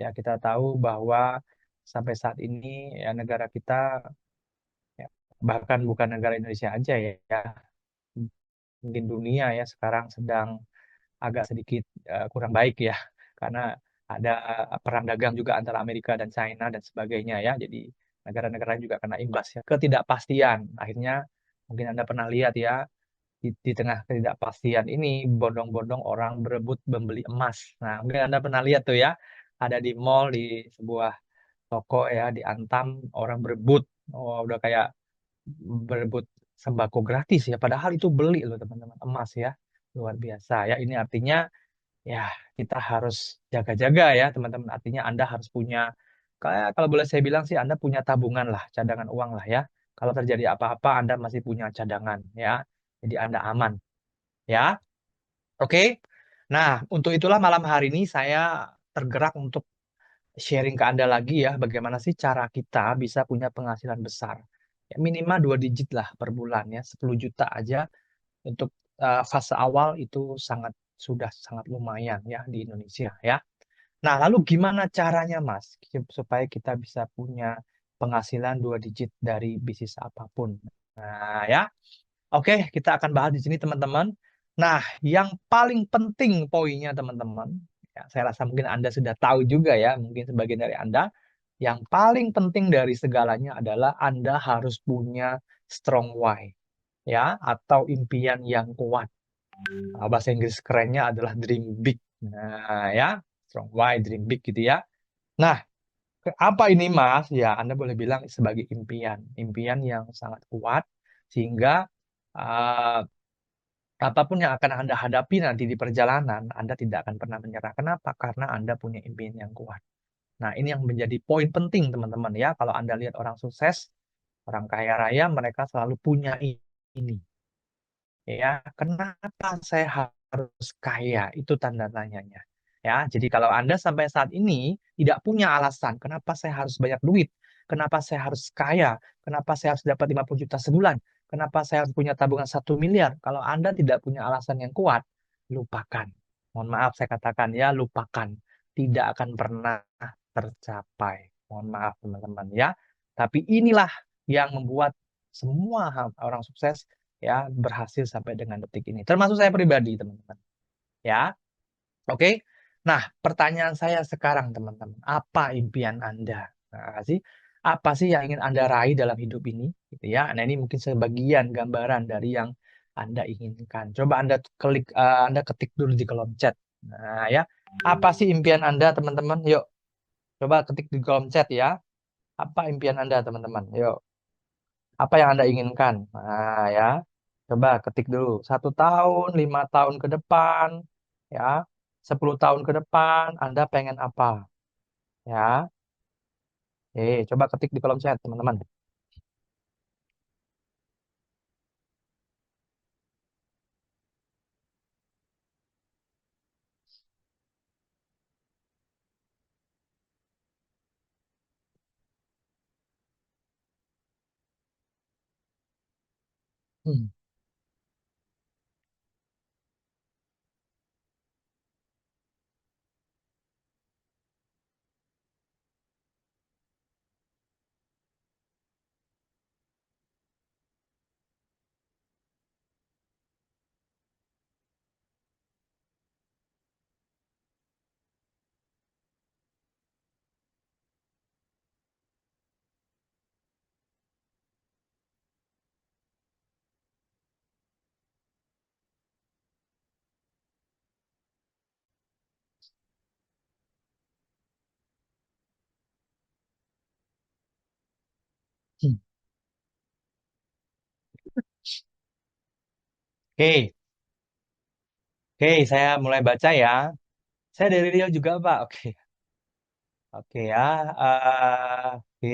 Ya, kita tahu bahwa sampai saat ini ya negara kita ya, bahkan bukan negara Indonesia aja ya, mungkin dunia ya sekarang sedang agak sedikit kurang baik ya karena ada perang dagang juga antara Amerika dan China dan sebagainya ya. Jadi negara-negara juga kena imbas ya ketidakpastian. Akhirnya mungkin Anda pernah lihat ya di tengah ketidakpastian ini bondong-bondong orang berebut membeli emas. Nah, mungkin Anda pernah lihat tuh ya ada di mall di sebuah toko ya di Antam orang berebut. Oh, udah kayak berebut sembako gratis ya padahal itu beli loh teman-teman emas ya. Luar biasa ya. Ini artinya ya, kita harus jaga-jaga ya, teman-teman. Artinya Anda harus punya, kayak kalau boleh saya bilang sih, Anda punya tabungan lah, cadangan uang lah ya. Kalau terjadi apa-apa, Anda masih punya cadangan ya. Jadi Anda aman ya. Oke. Nah, untuk itulah malam hari ini saya tergerak untuk sharing ke Anda lagi ya, bagaimana sih cara kita bisa punya penghasilan besar. Ya, minimal 2 digit lah per bulan ya, 10 juta aja untuk fase awal itu sudah sangat lumayan ya di Indonesia ya. Nah, lalu gimana caranya, Mas, supaya kita bisa punya penghasilan 2 digit dari bisnis apapun? Nah, ya, oke, kita akan bahas di sini, teman-teman. Nah, yang paling penting poinnya, teman-teman, ya, saya rasa mungkin Anda sudah tahu juga ya, mungkin sebagian dari Anda, yang paling penting dari segalanya adalah Anda harus punya strong why, ya, atau impian yang kuat. Bahasa Inggris kerennya adalah dream big. Nah, ya, strong why, dream big gitu ya. Nah, apa ini Mas? Ya, Anda boleh bilang sebagai impian, impian yang sangat kuat sehingga uh, apapun yang akan Anda hadapi nanti di perjalanan, Anda tidak akan pernah menyerah. Kenapa? Karena Anda punya impian yang kuat. Nah, ini yang menjadi poin penting, teman-teman ya. Kalau Anda lihat orang sukses, orang kaya raya, mereka selalu punya ini. Ya, kenapa saya harus kaya? Itu tanda tanyanya. Ya, jadi kalau Anda sampai saat ini tidak punya alasan kenapa saya harus banyak duit, kenapa saya harus kaya, kenapa saya harus dapat 50 juta sebulan, kenapa saya harus punya tabungan 1 miliar. Kalau Anda tidak punya alasan yang kuat, lupakan. Mohon maaf saya katakan ya, lupakan. Tidak akan pernah tercapai. Mohon maaf teman-teman ya. Tapi inilah yang membuat semua orang sukses ya berhasil sampai dengan detik ini. Termasuk saya pribadi, teman-teman. Ya, oke. Nah, pertanyaan saya sekarang, teman-teman, apa impian Anda? Nah, apa sih yang ingin Anda raih dalam hidup ini? Gitu ya. Nah, ini mungkin sebagian gambaran dari yang Anda inginkan. Coba Anda ketik dulu di kolom chat. Nah, ya. Apa sih impian Anda, teman-teman? Yuk, coba ketik di kolom chat ya. Apa impian Anda, teman-teman? Yuk. Apa yang Anda inginkan? Nah, ya. Coba ketik dulu. 1 tahun, 5 tahun ke depan, ya. 10 tahun ke depan, Anda pengen apa? Ya. Coba ketik di kolom chat, teman-teman. Hmm. Hmm. Oke, oke, saya mulai baca ya. Saya dari Riau juga, Pak. Oke, oke ya. Oke,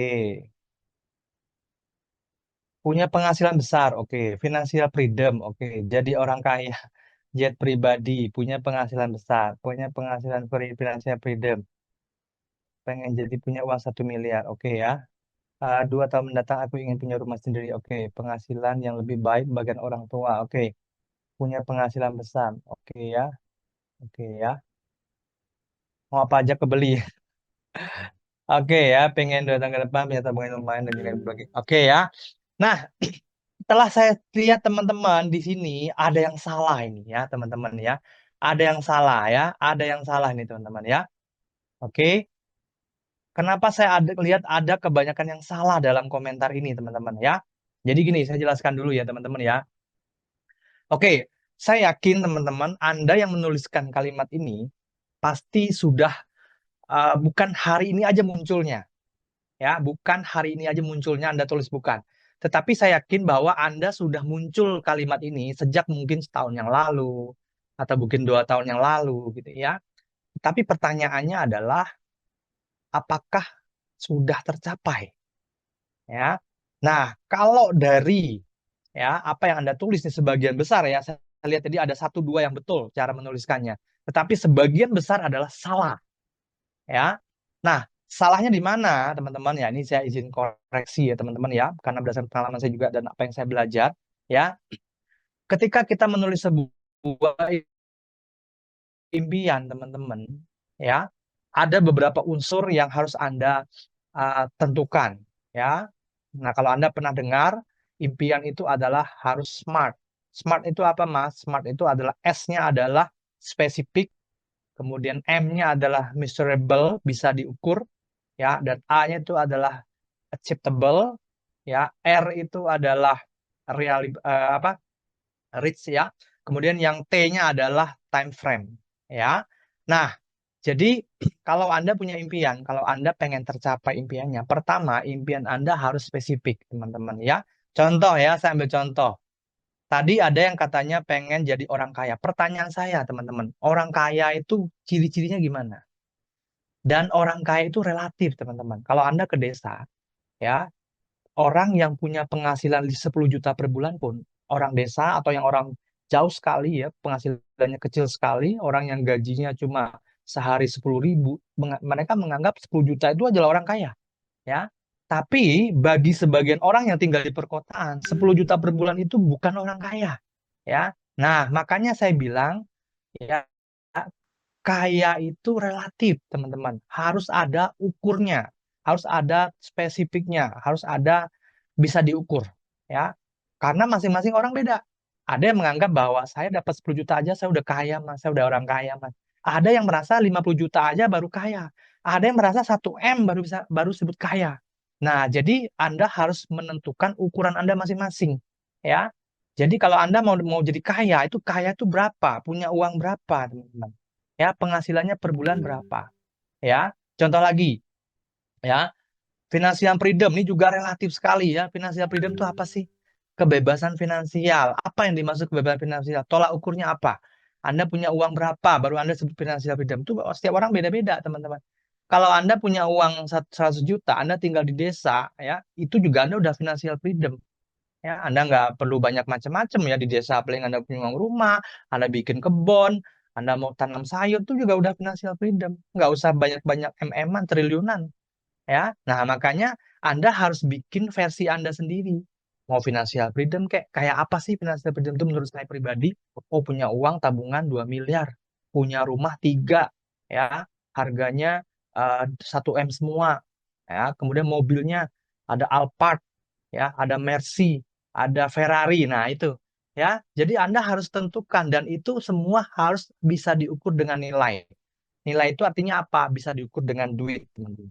punya penghasilan besar. Oke, financial freedom. Oke, jadi orang kaya. Jet pribadi, punya penghasilan besar, punya penghasilan financial freedom. Pengen jadi punya uang 1 miliar, oke ya. 2 tahun mendatang aku ingin punya rumah sendiri, oke. Penghasilan yang lebih baik bagian orang tua, oke. Punya penghasilan besar, oke ya, oke ya. Mau apa aja kebeli, Oke ya, pengen 2 tahun ke depan punya tabungan lumayan dan juga berbagi. Oke ya. Nah, setelah saya lihat teman-teman di sini ada yang salah ini ya, teman-teman ya. Ada yang salah ya, ada yang salah nih teman-teman ya. Oke. Kenapa saya lihat ada kebanyakan yang salah dalam komentar ini, teman-teman ya. Jadi gini, saya jelaskan dulu ya, teman-teman ya. Oke, saya yakin teman-teman, Anda yang menuliskan kalimat ini pasti sudah bukan hari ini aja munculnya, ya, bukan hari ini aja munculnya Anda tulis bukan. Tetapi saya yakin bahwa Anda sudah muncul kalimat ini sejak mungkin setahun yang lalu atau mungkin 2 tahun yang lalu, gitu ya. Tapi pertanyaannya adalah apakah sudah tercapai? Ya. Nah, kalau dari ya apa yang Anda tulis nih sebagian besar ya, saya lihat tadi ada 1 2 yang betul cara menuliskannya. Tetapi sebagian besar adalah salah, ya. Nah, salahnya di mana, teman-teman ya? Ini saya izin koreksi ya, teman-teman ya, karena berdasarkan pengalaman saya juga dan apa yang saya belajar, ya. Ketika kita menulis sebuah impian, teman-teman, ya, ada beberapa unsur yang harus Anda tentukan, ya. Nah, kalau Anda pernah dengar, impian itu adalah harus smart. Smart itu apa, Mas? Smart itu adalah S-nya adalah spesifik, kemudian M-nya adalah measurable, bisa diukur, ya, dan A-nya itu adalah achievable, ya, R itu adalah reach ya. Kemudian yang T-nya adalah time frame, ya. Nah, jadi kalau Anda punya impian, kalau Anda pengen tercapai impiannya, pertama impian Anda harus spesifik, teman-teman ya. Contoh ya, saya ambil contoh. Tadi ada yang katanya pengen jadi orang kaya. Pertanyaan saya, teman-teman, orang kaya itu ciri-cirinya gimana? Dan orang kaya itu relatif, teman-teman. Kalau Anda ke desa, ya, orang yang punya penghasilan 10 juta per bulan pun, orang desa atau yang orang jauh sekali ya, penghasilannya kecil sekali, orang yang gajinya cuma sehari 10.000, mereka menganggap 10 juta itu adalah orang kaya, ya. Tapi bagi sebagian orang yang tinggal di perkotaan, 10 juta per bulan itu bukan orang kaya, ya. Nah, makanya saya bilang, ya, kaya itu relatif, teman-teman. Harus ada ukurnya, harus ada spesifiknya, harus ada bisa diukur, ya. Karena masing-masing orang beda. Ada yang menganggap bahwa saya dapat 10 juta aja saya udah kaya, Mas. Saya udah orang kaya, Mas. Ada yang merasa 50 juta aja baru kaya. Ada yang merasa 1 M baru sebut kaya. Nah, jadi Anda harus menentukan ukuran Anda masing-masing, ya. Jadi kalau Anda mau mau jadi kaya itu berapa? Punya uang berapa, teman-teman? Ya, penghasilannya per bulan berapa? Ya. Contoh lagi, ya. Financial freedom ini juga relatif sekali ya. Financial freedom itu apa sih? Kebebasan finansial. Apa yang dimaksud kebebasan finansial? Tolak ukurnya apa? Anda punya uang berapa? Baru Anda sebut financial freedom. Itu setiap orang beda-beda, teman-teman. Kalau Anda punya uang 100 juta, Anda tinggal di desa, ya, itu juga Anda udah financial freedom. Ya, Anda nggak perlu banyak macam-macam ya di desa. Paling Anda punya uang rumah, Anda bikin kebun, Anda mau tanam sayur, itu juga udah financial freedom. Nggak usah banyak-banyak MM-an, triliunan, ya. Nah, makanya Anda harus bikin versi Anda sendiri. Mau financial freedom kayak apa sih financial freedom itu menurut saya pribadi? Oh, punya uang tabungan 2 miliar, punya rumah 3, ya, harganya 1 M semua, ya. Kemudian mobilnya ada Alphard, ya, ada Mercy, ada Ferrari. Nah, itu, ya. Jadi Anda harus tentukan dan itu semua harus bisa diukur dengan nilai. Nilai itu artinya apa? Bisa diukur dengan duit, teman-teman.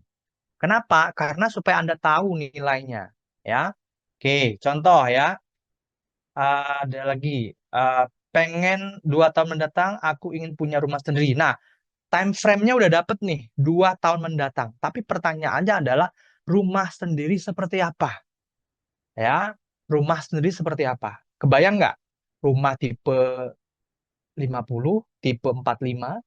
Kenapa? Karena supaya Anda tahu nilainya, ya. Oke, contoh ya. Ada lagi. Eh, Pengen 2 tahun mendatang aku ingin punya rumah sendiri. Nah, time frame-nya udah dapet nih, 2 tahun mendatang. Tapi pertanyaannya adalah rumah sendiri seperti apa? Ya, rumah sendiri seperti apa? Kebayang nggak? Rumah tipe 50, tipe 45,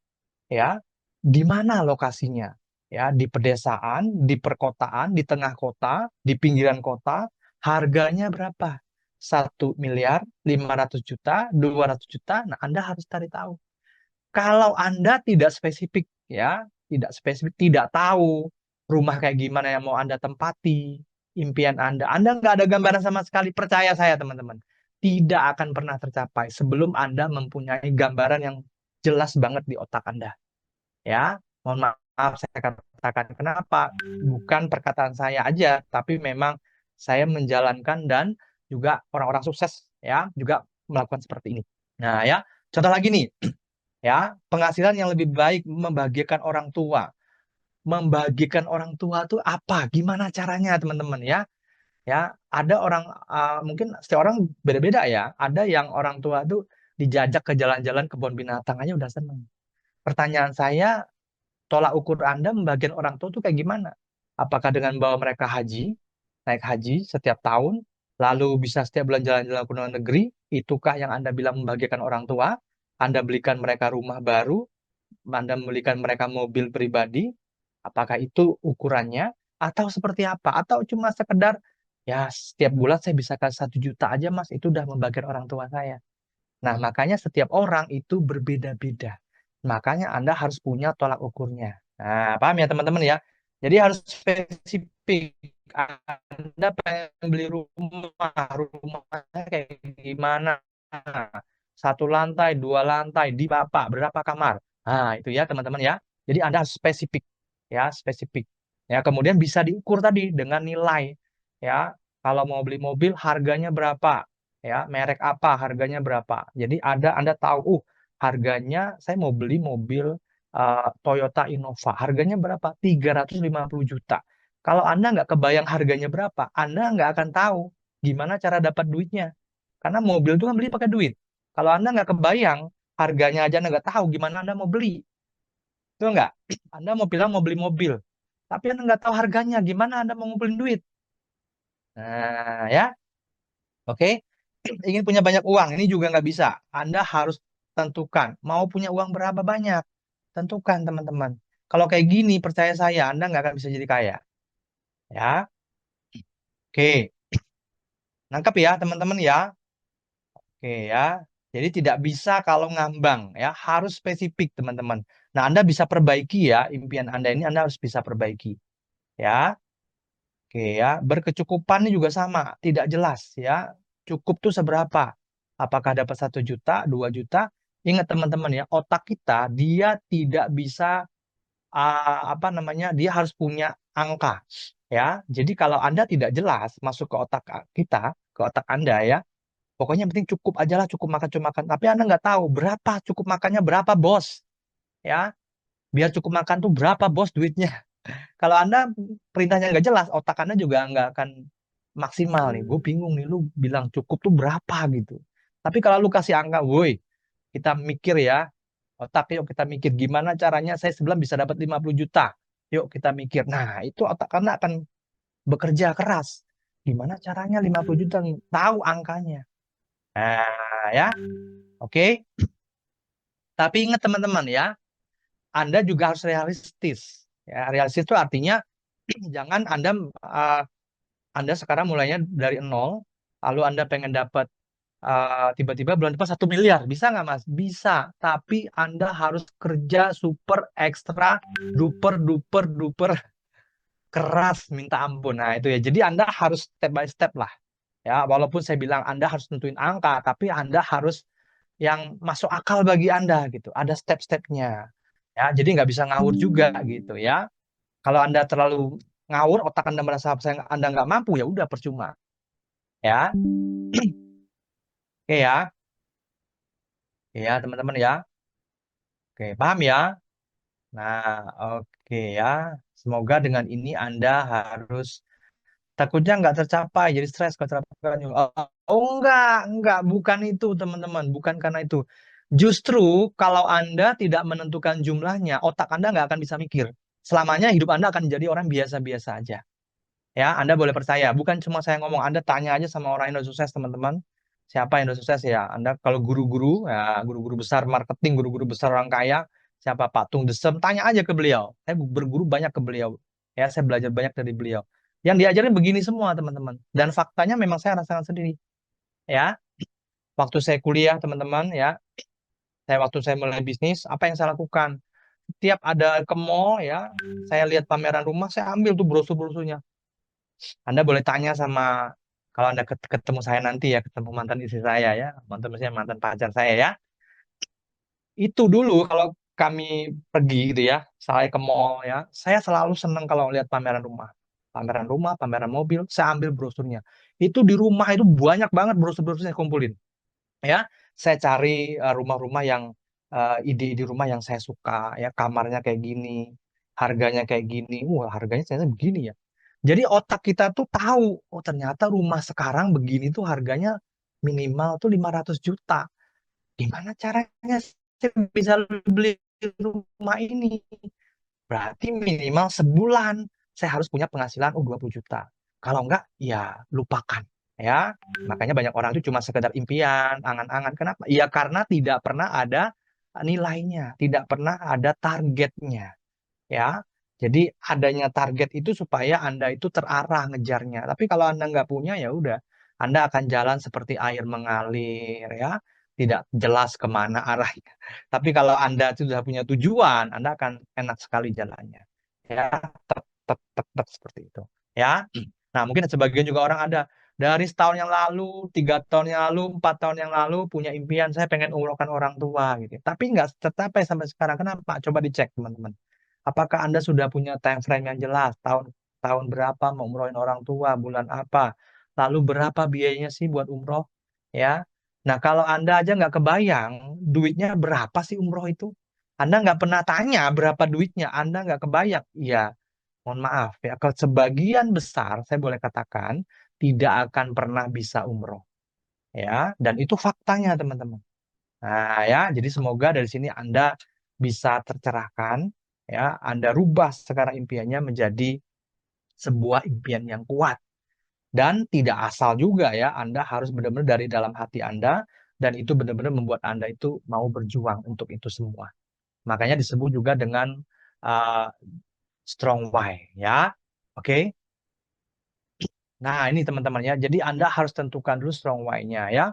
ya. Di mana lokasinya? Ya, di pedesaan, di perkotaan, di tengah kota, di pinggiran kota, harganya berapa? 1.500.000.000, 200 juta. Nah, Anda harus cari tahu. Kalau Anda tidak spesifik, ya, tidak spesifik, tidak tahu rumah kayak gimana yang mau Anda tempati, impian Anda nggak ada gambaran sama sekali. Percaya saya, teman-teman, tidak akan pernah tercapai sebelum Anda mempunyai gambaran yang jelas banget di otak Anda. Ya, mohon maaf saya katakan katakan. Kenapa? Bukan perkataan saya aja, tapi memang saya menjalankan dan juga orang-orang sukses ya juga melakukan seperti ini. Nah ya, contoh lagi nih ya, penghasilan yang lebih baik membahagiakan orang tua. Membagikan orang tua tuh apa? Gimana caranya teman-teman ya? Ya, ada orang mungkin setiap orang beda-beda ya. Ada yang orang tua tuh dijajak ke jalan-jalan kebun binatang aja udah seneng. Pertanyaan saya, tolak ukur Anda membagikan orang tua tuh kayak gimana? Apakah dengan bawa mereka haji, naik haji setiap tahun, lalu bisa setiap bulan jalan-jalan ke luar negeri? Itukah yang Anda bilang membagikan orang tua? Anda belikan mereka rumah baru, Anda membelikan mereka mobil pribadi, apakah itu ukurannya? Atau seperti apa? Atau cuma sekedar, ya setiap bulan saya bisa kasih 1 juta aja mas, itu udah membagikan orang tua saya. Nah, makanya setiap orang itu berbeda-beda. Makanya Anda harus punya tolak ukurnya. Nah, paham ya teman-teman ya? Jadi harus spesifik. Anda pengen beli rumah, rumahnya kayak gimana? 1 lantai, 2 lantai, di Bapak, berapa kamar? Nah, itu ya teman-teman ya. Jadi Anda harus spesifik. Ya, spesifik. Ya, kemudian bisa diukur tadi dengan nilai. Ya, kalau mau beli mobil, harganya berapa? Ya, merek apa, harganya berapa. Jadi ada Anda tahu, harganya saya mau beli mobil Toyota Innova, harganya berapa? 350 juta. Kalau Anda nggak kebayang harganya berapa, Anda nggak akan tahu gimana cara dapat duitnya. Karena mobil itu kan beli pakai duit. Kalau Anda nggak kebayang harganya aja Anda nggak tahu gimana Anda mau beli. Itu nggak? Anda mau bilang mau beli mobil, tapi Anda nggak tahu harganya, gimana Anda mau ngumpulin duit? Nah, ya, oke. Ingin punya banyak uang, ini juga nggak bisa. Anda harus tentukan, mau punya uang berapa banyak. Tentukan, teman-teman. Kalau kayak gini, percaya saya, Anda nggak akan bisa jadi kaya. Ya, oke. Nangkep ya, teman-teman ya. Oke ya. Jadi tidak bisa kalau ngambang, ya. Harus spesifik, teman-teman. Nah, Anda bisa perbaiki ya, impian Anda ini Anda harus bisa perbaiki. Ya, oke ya. Berkecukupan ini juga sama, tidak jelas ya. Cukup tuh seberapa? Apakah dapat 1 juta, 2 juta? Ingat teman-teman ya, otak kita dia tidak bisa apa namanya? Dia harus punya angka ya. Jadi kalau Anda tidak jelas masuk ke otak kita, ke otak Anda ya, pokoknya yang penting cukup aja lah, cukup makan, cukup makan. Tapi Anda nggak tahu berapa cukup makannya berapa bos ya. Biar cukup makan tuh berapa bos duitnya. Kalau Anda perintahnya nggak jelas, otak Anda juga nggak akan maksimal nih. Gue bingung nih, lu bilang cukup tuh berapa gitu. Tapi kalau lu kasih angka, woi, kita mikir ya, otak yuk kita mikir gimana caranya saya sebulan bisa dapat 50 juta. Yuk kita mikir. Nah, itu otak Anda akan bekerja keras. Gimana caranya 50 juta? Tahu angkanya. Nah, ya, oke. Tapi ingat teman-teman ya, Anda juga harus realistis. Ya, realistis itu artinya jangan uh, Anda sekarang mulainya dari nol, lalu Anda pengen dapat tiba-tiba bulan depan 1 miliar, bisa nggak Mas? Bisa, tapi Anda harus kerja super ekstra, duper duper duper keras, minta ampun. Nah itu ya. Jadi Anda harus step by step lah. Ya, walaupun saya bilang Anda harus tentuin angka, tapi Anda harus yang masuk akal bagi Anda gitu. Ada step-stepnya. Ya, jadi nggak bisa ngawur juga gitu ya. Kalau Anda terlalu ngawur, otak Anda merasa Anda nggak mampu, ya udah percuma. Ya, oke ya. Oke ya, teman-teman ya. Oke, paham ya? Nah, oke ya. Semoga dengan ini Anda harus takutnya nggak tercapai, jadi stres kalau tercapai. Oh, enggak, bukan itu teman-teman, bukan karena itu. Justru kalau Anda tidak menentukan jumlahnya, otak Anda nggak akan bisa mikir. Selamanya hidup Anda akan jadi orang biasa-biasa aja. Ya, Anda boleh percaya. Bukan cuma saya ngomong, Anda tanya aja sama orang Indo sukses, teman-teman. Siapa yang udah sukses ya? Anda kalau guru-guru, ya guru-guru besar marketing, guru-guru besar orang kaya, siapa Pak Tung Desem, tanya aja ke beliau. Saya berguru banyak ke beliau. Ya, saya belajar banyak dari beliau. Yang diajarin begini semua, teman-teman. Dan faktanya memang saya rasakan sendiri. Ya, waktu saya kuliah, teman-teman, ya, waktu saya mulai bisnis, apa yang saya lakukan? Setiap ada ke mall, ya, saya lihat pameran rumah, saya ambil tuh brosur-brosurnya. Anda boleh tanya sama kalau Anda ketemu saya nanti ya, ketemu mantan istri saya ya, mantan pacar saya ya. Itu dulu kalau kami pergi gitu ya, saya ke mall ya, saya selalu seneng kalau lihat pameran rumah. Pameran rumah, pameran mobil, saya ambil brosurnya. Itu di rumah itu banyak banget brosur-brosur saya kumpulin. Ya, saya cari rumah-rumah yang ide-ide rumah yang saya suka ya, kamarnya kayak gini, harganya kayak gini. Wah, harganya ternyata begini ya. Jadi otak kita tuh tahu, oh ternyata rumah sekarang begini tuh harganya minimal tuh 500 juta. Gimana caranya saya bisa beli rumah ini? Berarti minimal sebulan saya harus punya penghasilan 20 juta. Kalau enggak, ya lupakan. Ya, makanya banyak orang itu cuma sekedar impian, angan-angan. Kenapa? Ya karena tidak pernah ada nilainya, tidak pernah ada targetnya. Ya, jadi adanya target itu supaya Anda itu terarah ngejarnya. Tapi kalau Anda nggak punya, ya udah, Anda akan jalan seperti air mengalir, ya, tidak jelas kemana arahnya. Tapi kalau Anda sudah punya tujuan, Anda akan enak sekali jalannya. Ya, tek, tek, tek, tek, seperti itu. Ya, nah mungkin sebagian juga orang ada dari setahun yang lalu, 3 tahun yang lalu, 4 tahun yang lalu punya impian saya pengen umrohkan orang tua gitu. Tapi nggak tercapai sampai sekarang. Kenapa? Coba dicek teman-teman. Apakah Anda sudah punya time frame yang jelas? Tahun berapa mau umrohin orang tua, bulan apa? Lalu berapa biayanya sih buat umroh? Ya. Nah, kalau Anda aja nggak kebayang duitnya berapa sih umroh itu? Anda nggak pernah tanya berapa duitnya, Anda nggak kebayang. Ya, mohon maaf ya, kalau sebagian besar saya boleh katakan tidak akan pernah bisa umroh. Ya, dan itu faktanya teman-teman. Nah, ya, jadi semoga dari sini Anda bisa tercerahkan, ya, Anda rubah sekarang impiannya menjadi sebuah impian yang kuat. Dan tidak asal juga ya, Anda harus benar-benar dari dalam hati Anda, dan itu benar-benar membuat Anda itu mau berjuang untuk itu semua. Makanya disebut juga dengan uh, strong why, ya. Oke. Nah, ini teman-teman ya. Jadi Anda harus tentukan dulu strong why-nya ya.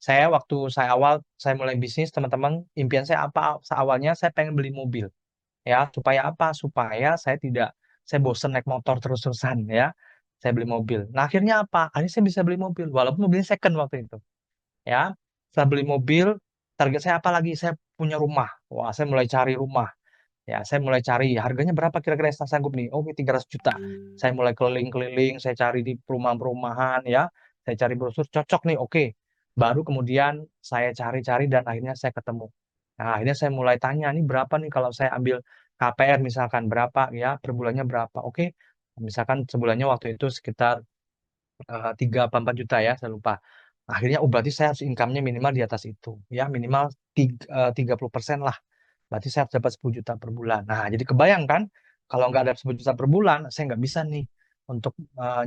Waktu saya awal saya mulai bisnis, teman-teman, impian saya apa? Awalnya saya pengen beli mobil ya, supaya apa? Supaya saya bosen naik motor terus-terusan ya. Saya beli mobil. Nah, akhirnya apa? Akhirnya saya bisa beli mobil walaupun mobilnya second waktu itu. Ya. Saya beli mobil, target saya apa lagi? Saya punya rumah. Wah, saya mulai cari rumah. Ya, saya mulai cari harganya berapa kira-kira yang saya sanggup nih. Oh, 300 juta. Saya mulai keliling-keliling, saya cari di perumahan-perumahan ya. Saya cari brosur cocok nih, oke. Baru kemudian saya cari-cari dan akhirnya saya ketemu. Nah, akhirnya saya mulai tanya nih berapa nih kalau saya ambil KPR misalkan berapa ya, per bulannya berapa. Oke. Misalkan sebulannya waktu itu sekitar 3 apa 4 juta ya, saya lupa. Akhirnya, oh berarti saya harus income-nya minimal di atas itu. Ya, minimal 30% lah. Berarti saya harus dapat 10 juta per bulan. Nah, jadi kebayang kan, kalau nggak ada 10 juta per bulan, saya nggak bisa nih untuk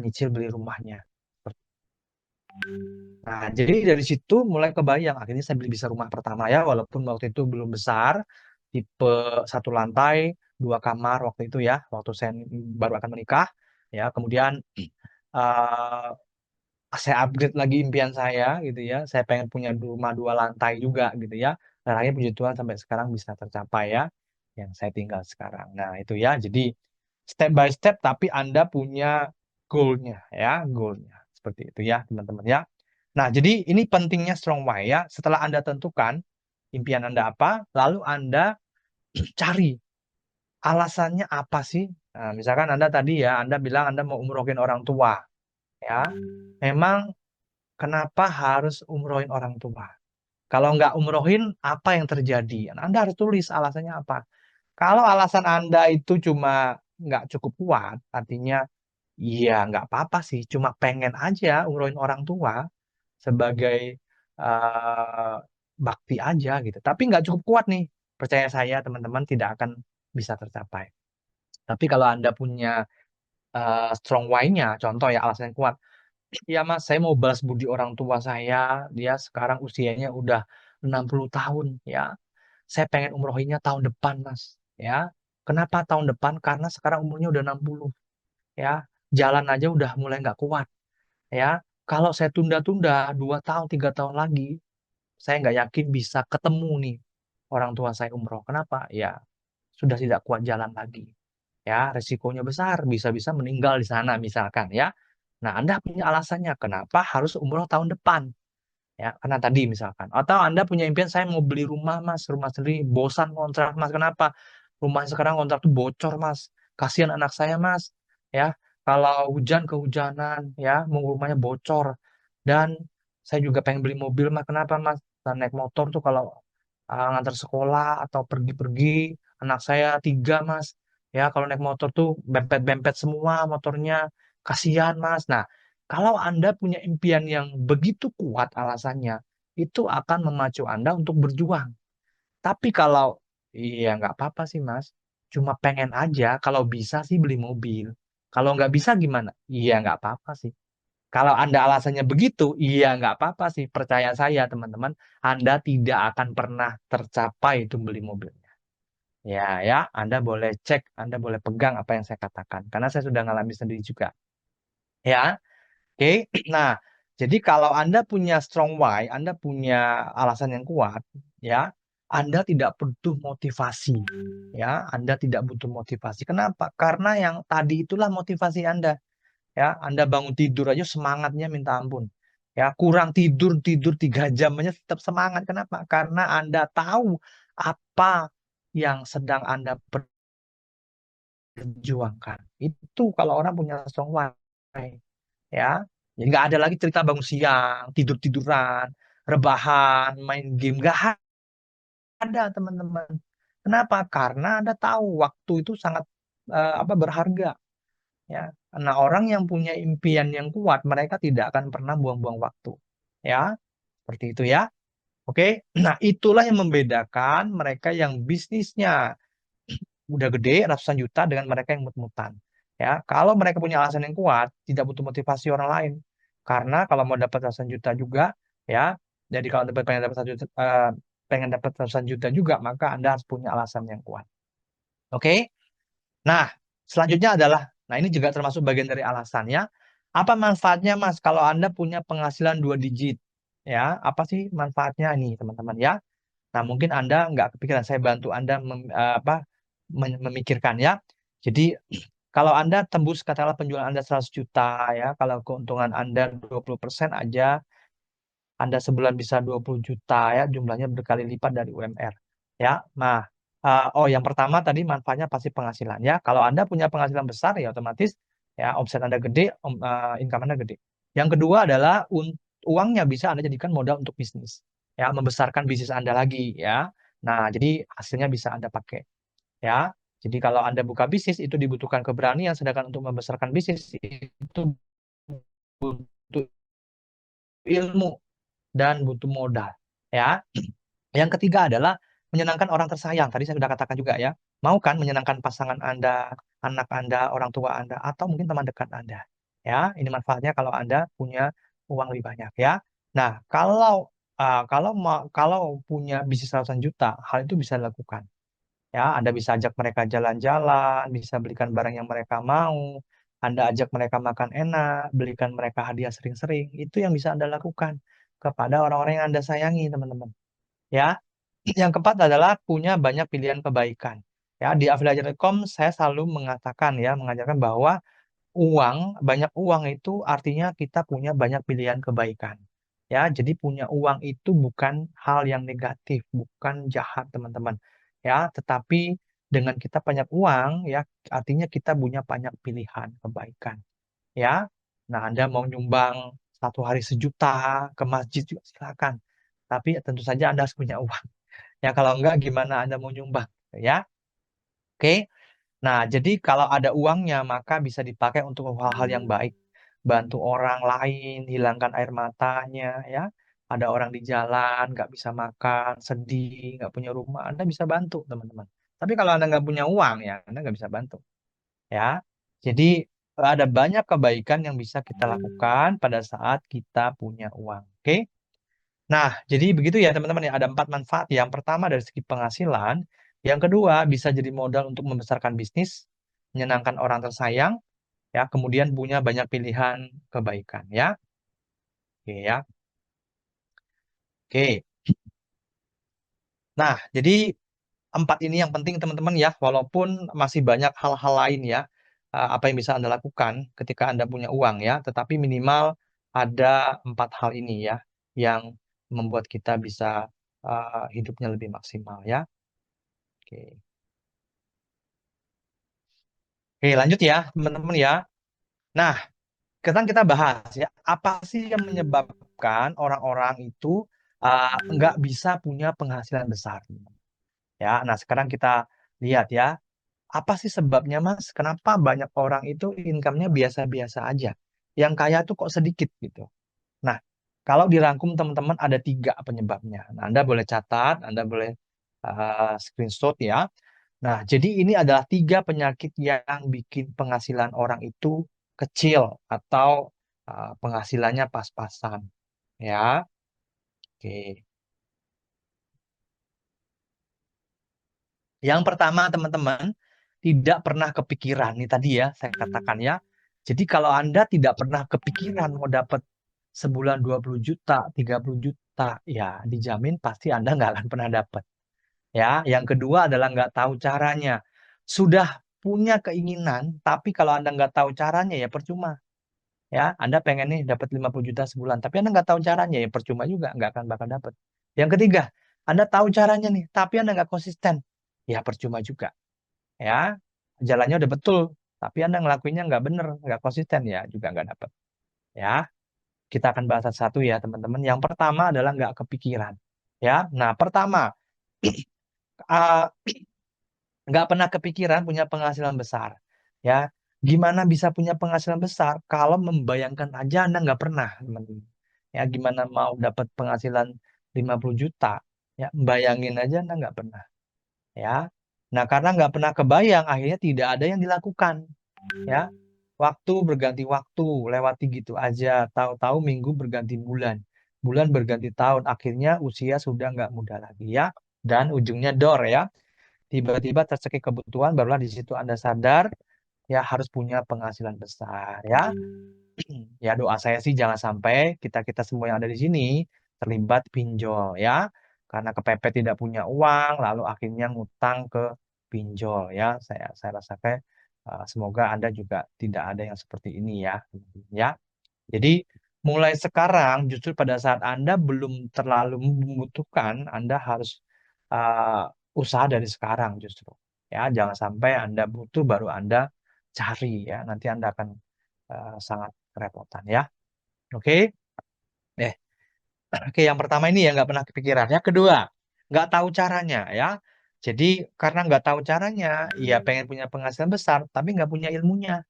nyicil beli rumahnya. Nah, jadi dari situ mulai kebayang. Akhirnya saya beli bisa rumah pertama ya, walaupun waktu itu belum besar, tipe 1 lantai, 2 kamar waktu itu ya, waktu saya baru akan menikah. Ya, kemudian eh, saya upgrade lagi impian saya gitu ya. Saya pengen punya rumah 2 lantai juga gitu ya. Dan akhirnya puji Tuhan sampai sekarang bisa tercapai ya. Yang saya tinggal sekarang. Nah itu ya. Jadi step by step tapi Anda punya goalnya ya. Goalnya. Seperti itu ya teman-teman ya. Nah jadi ini pentingnya strong why ya. Setelah Anda tentukan impian Anda apa. Lalu Anda cari alasannya apa sih. Nah, misalkan Anda tadi ya. Anda bilang Anda mau umrohin orang tua ya. Memang kenapa harus umrohin orang tua? Kalau nggak umrohin, apa yang terjadi? Anda harus tulis alasannya apa. Kalau alasan Anda itu cuma nggak cukup kuat, artinya ya nggak apa-apa sih, cuma pengen aja umrohin orang tua sebagai eh, bakti aja gitu. Tapi nggak cukup kuat nih, percaya saya teman-teman tidak akan bisa tercapai. Tapi kalau Anda punya strong why-nya, contoh ya alasan yang kuat, iya Mas, saya mau balas budi orang tua saya. Dia sekarang usianya udah 60 tahun ya. Saya pengen umrohinya tahun depan Mas. Ya. Kenapa tahun depan? Karena sekarang umurnya udah 60 ya. Jalan aja udah mulai nggak kuat ya. Kalau saya tunda-tunda 2 tahun, 3 tahun lagi, saya nggak yakin bisa ketemu nih orang tua saya umroh. Kenapa? Ya, sudah tidak kuat jalan lagi. Ya, resikonya besar, bisa-bisa meninggal di sana misalkan ya. Nah, Anda punya alasannya kenapa harus umroh tahun depan. Ya, karena tadi misalkan. Atau Anda punya impian, saya mau beli rumah, Mas, rumah sendiri, bosan kontrak, Mas. Kenapa? Rumah sekarang kontrak tuh bocor, Mas. Kasihan anak saya, Mas. Ya, kalau hujan kehujanan, ya, mau rumahnya bocor. Dan saya juga pengen beli mobil, Mas. Kenapa, Mas? Dan naik motor tuh kalau ngantar sekolah atau pergi-pergi, anak saya 3, Mas. Ya, kalau naik motor tuh bempet-bempet semua motornya. Kasihan, Mas. Nah, kalau Anda punya impian yang begitu kuat alasannya, itu akan memacu Anda untuk berjuang. Tapi kalau, iya nggak apa-apa sih Mas, cuma pengen aja, kalau bisa sih beli mobil. Kalau nggak bisa gimana? Iya nggak apa-apa sih. Kalau Anda alasannya begitu, iya nggak apa-apa sih. Percaya saya teman-teman, Anda tidak akan pernah tercapai itu beli mobilnya. Ya, ya, Anda boleh cek, Anda boleh pegang apa yang saya katakan. Karena saya sudah ngalami sendiri juga. Ya, oke, nah, jadi kalau Anda punya strong why, Anda punya alasan yang kuat, ya, Anda tidak butuh motivasi, ya, Anda tidak butuh motivasi. Kenapa? Karena yang tadi itulah motivasi Anda, ya. Anda bangun tidur aja semangatnya minta ampun, ya. Kurang tidur tidur 3 jam aja tetap semangat. Kenapa? Karena Anda tahu apa yang sedang Anda perjuangkan. Itu kalau orang punya strong why, ya. Jadi nggak ada lagi cerita bangun siang, tidur-tiduran, rebahan, main game. Nggak ada, teman-teman. Kenapa? Karena Anda tahu waktu itu sangat berharga. Ya. Nah, orang yang punya impian yang kuat, mereka tidak akan pernah buang-buang waktu. Ya, seperti itu ya. Oke. Nah, itulah yang membedakan mereka yang bisnisnya udah gede ratusan juta dengan mereka yang mut-mutan. Ya, kalau mereka punya alasan yang kuat, tidak butuh motivasi orang lain. Karena kalau mau dapat ratusan juta juga, ya, jadi kalau pengen dapat ratusan juta juga, maka Anda harus punya alasan yang kuat. Oke? Nah, selanjutnya adalah, nah ini juga termasuk bagian dari alasannya. Apa manfaatnya, Mas, kalau Anda punya penghasilan 2 digit? Ya, apa sih manfaatnya ini, teman-teman ya? Nah, mungkin Anda nggak kepikiran, saya bantu Anda memikirkan ya. Jadi, kalau Anda tembus katakanlah penjualan Anda 100 juta ya, kalau keuntungan Anda 20% aja, Anda sebulan bisa 20 juta ya, jumlahnya berkali lipat dari UMR. Ya, nah, yang pertama tadi manfaatnya pasti penghasilan ya. Kalau Anda punya penghasilan besar ya otomatis ya omset Anda gede, income Anda gede. Yang kedua adalah uangnya bisa Anda jadikan modal untuk bisnis. Ya, membesarkan bisnis Anda lagi ya. Nah, jadi hasilnya bisa Anda pakai ya. Jadi kalau Anda buka bisnis itu dibutuhkan keberanian, sedangkan untuk membesarkan bisnis itu butuh ilmu dan butuh modal ya. Yang ketiga adalah menyenangkan orang tersayang. Tadi saya sudah katakan juga ya. Mau kan menyenangkan pasangan Anda, anak Anda, orang tua Anda, atau mungkin teman dekat Anda. Ya, ini manfaatnya kalau Anda punya uang lebih banyak ya. Nah, kalau punya bisnis ratusan juta, hal itu bisa dilakukan. Ya, Anda bisa ajak mereka jalan-jalan, bisa belikan barang yang mereka mau, Anda ajak mereka makan enak, belikan mereka hadiah sering-sering. Itu yang bisa Anda lakukan kepada orang-orang yang Anda sayangi, teman-teman. Ya, yang keempat adalah punya banyak pilihan kebaikan. Ya, di Afiliator.com saya selalu mengatakan ya, mengajarkan bahwa banyak uang itu artinya kita punya banyak pilihan kebaikan. Ya, jadi punya uang itu bukan hal yang negatif, bukan jahat, teman-teman. Ya, tetapi dengan kita banyak uang ya, artinya kita punya banyak pilihan kebaikan. Ya. Nah, Anda mau nyumbang 1 hari 1 juta ke masjid juga silakan. Tapi tentu saja Anda harus punya uang. Ya, kalau enggak gimana Anda mau nyumbang, ya. Oke. Nah, jadi kalau ada uangnya maka bisa dipakai untuk hal-hal yang baik. Bantu orang lain, hilangkan air matanya, ya. Ada orang di jalan, nggak bisa makan, sedih, nggak punya rumah, Anda bisa bantu, teman-teman. Tapi kalau Anda nggak punya uang, ya Anda nggak bisa bantu, ya. Jadi ada banyak kebaikan yang bisa kita lakukan pada saat kita punya uang. Oke? Nah, jadi begitu ya teman-teman ya, ada 4 manfaat. Yang pertama dari segi penghasilan, yang kedua bisa jadi modal untuk membesarkan bisnis, menyenangkan orang tersayang, ya, kemudian punya banyak pilihan kebaikan, ya. Oke ya. Oke. Nah, jadi 4 ini yang penting teman-teman ya, walaupun masih banyak hal-hal lain ya, apa yang bisa Anda lakukan ketika Anda punya uang ya, tetapi minimal ada 4 hal ini ya, yang membuat kita bisa hidupnya lebih maksimal ya. Oke. Oke, lanjut ya, teman-teman ya. Nah, sekarang kita bahas ya, apa sih yang menyebabkan orang-orang itu nggak bisa punya penghasilan besar? Ya, nah sekarang kita lihat ya, apa sih sebabnya, Mas? Kenapa banyak orang itu income-nya biasa-biasa aja? Yang kaya tuh kok sedikit gitu. Nah, kalau dirangkum teman-teman ada 3 penyebabnya. Nah, Anda boleh catat, Anda boleh screenshot ya. Nah, jadi ini adalah 3 penyakit yang bikin penghasilan orang itu kecil atau penghasilannya pas-pasan. Ya, oke. Yang pertama, teman-teman, tidak pernah kepikiran. Ini tadi ya, saya katakan ya. Jadi kalau Anda tidak pernah kepikiran mau dapat sebulan 20 juta, 30 juta, ya dijamin pasti Anda nggak akan pernah dapat. Ya, yang kedua adalah nggak tahu caranya. Sudah punya keinginan, tapi kalau Anda nggak tahu caranya ya percuma. Ya, Anda pengen nih dapat 50 juta sebulan, tapi Anda nggak tahu caranya ya percuma juga, nggak akan bakal dapat. Yang ketiga, Anda tahu caranya nih, tapi Anda nggak konsisten, ya percuma juga. Ya, jalannya udah betul, tapi Anda ngelakuinnya nggak bener, nggak konsisten ya juga nggak dapat. Ya, kita akan bahas satu-satu ya teman-teman. Yang pertama adalah nggak kepikiran. Ya, nah pertama, uh, nggak pernah kepikiran punya penghasilan besar. Ya, gimana bisa punya penghasilan besar kalau membayangkan aja Anda nggak pernah, teman-teman. Ya, gimana mau dapat penghasilan 50 juta? Ya, bayangin aja Anda nggak pernah. Ya, nah karena nggak pernah kebayang, akhirnya tidak ada yang dilakukan. Ya, waktu berganti waktu, lewati gitu aja. Tahu-tahu minggu berganti bulan, bulan berganti tahun. Akhirnya usia sudah nggak muda lagi ya, dan ujungnya dor ya. Tiba-tiba tercekik kebutuhan, barulah di situ Anda sadar ya harus punya penghasilan besar ya. Ya doa saya sih jangan sampai kita-kita semua yang ada di sini terlibat pinjol ya. Karena kepepet tidak punya uang lalu akhirnya ngutang ke pinjol ya. Saya rasa kayak semoga Anda juga tidak ada yang seperti ini ya. Ya. Jadi mulai sekarang justru pada saat Anda belum terlalu membutuhkan, Anda harus uh, usaha dari sekarang justru. Ya, jangan sampai Anda butuh baru Anda cari ya. Nanti Anda akan sangat kerepotan ya. Oke. Eh, oke, yang pertama ini ya nggak pernah kepikiran. Yang kedua, nggak tahu caranya ya. Jadi karena nggak tahu caranya, ya pengen punya penghasilan besar, tapi nggak punya ilmunya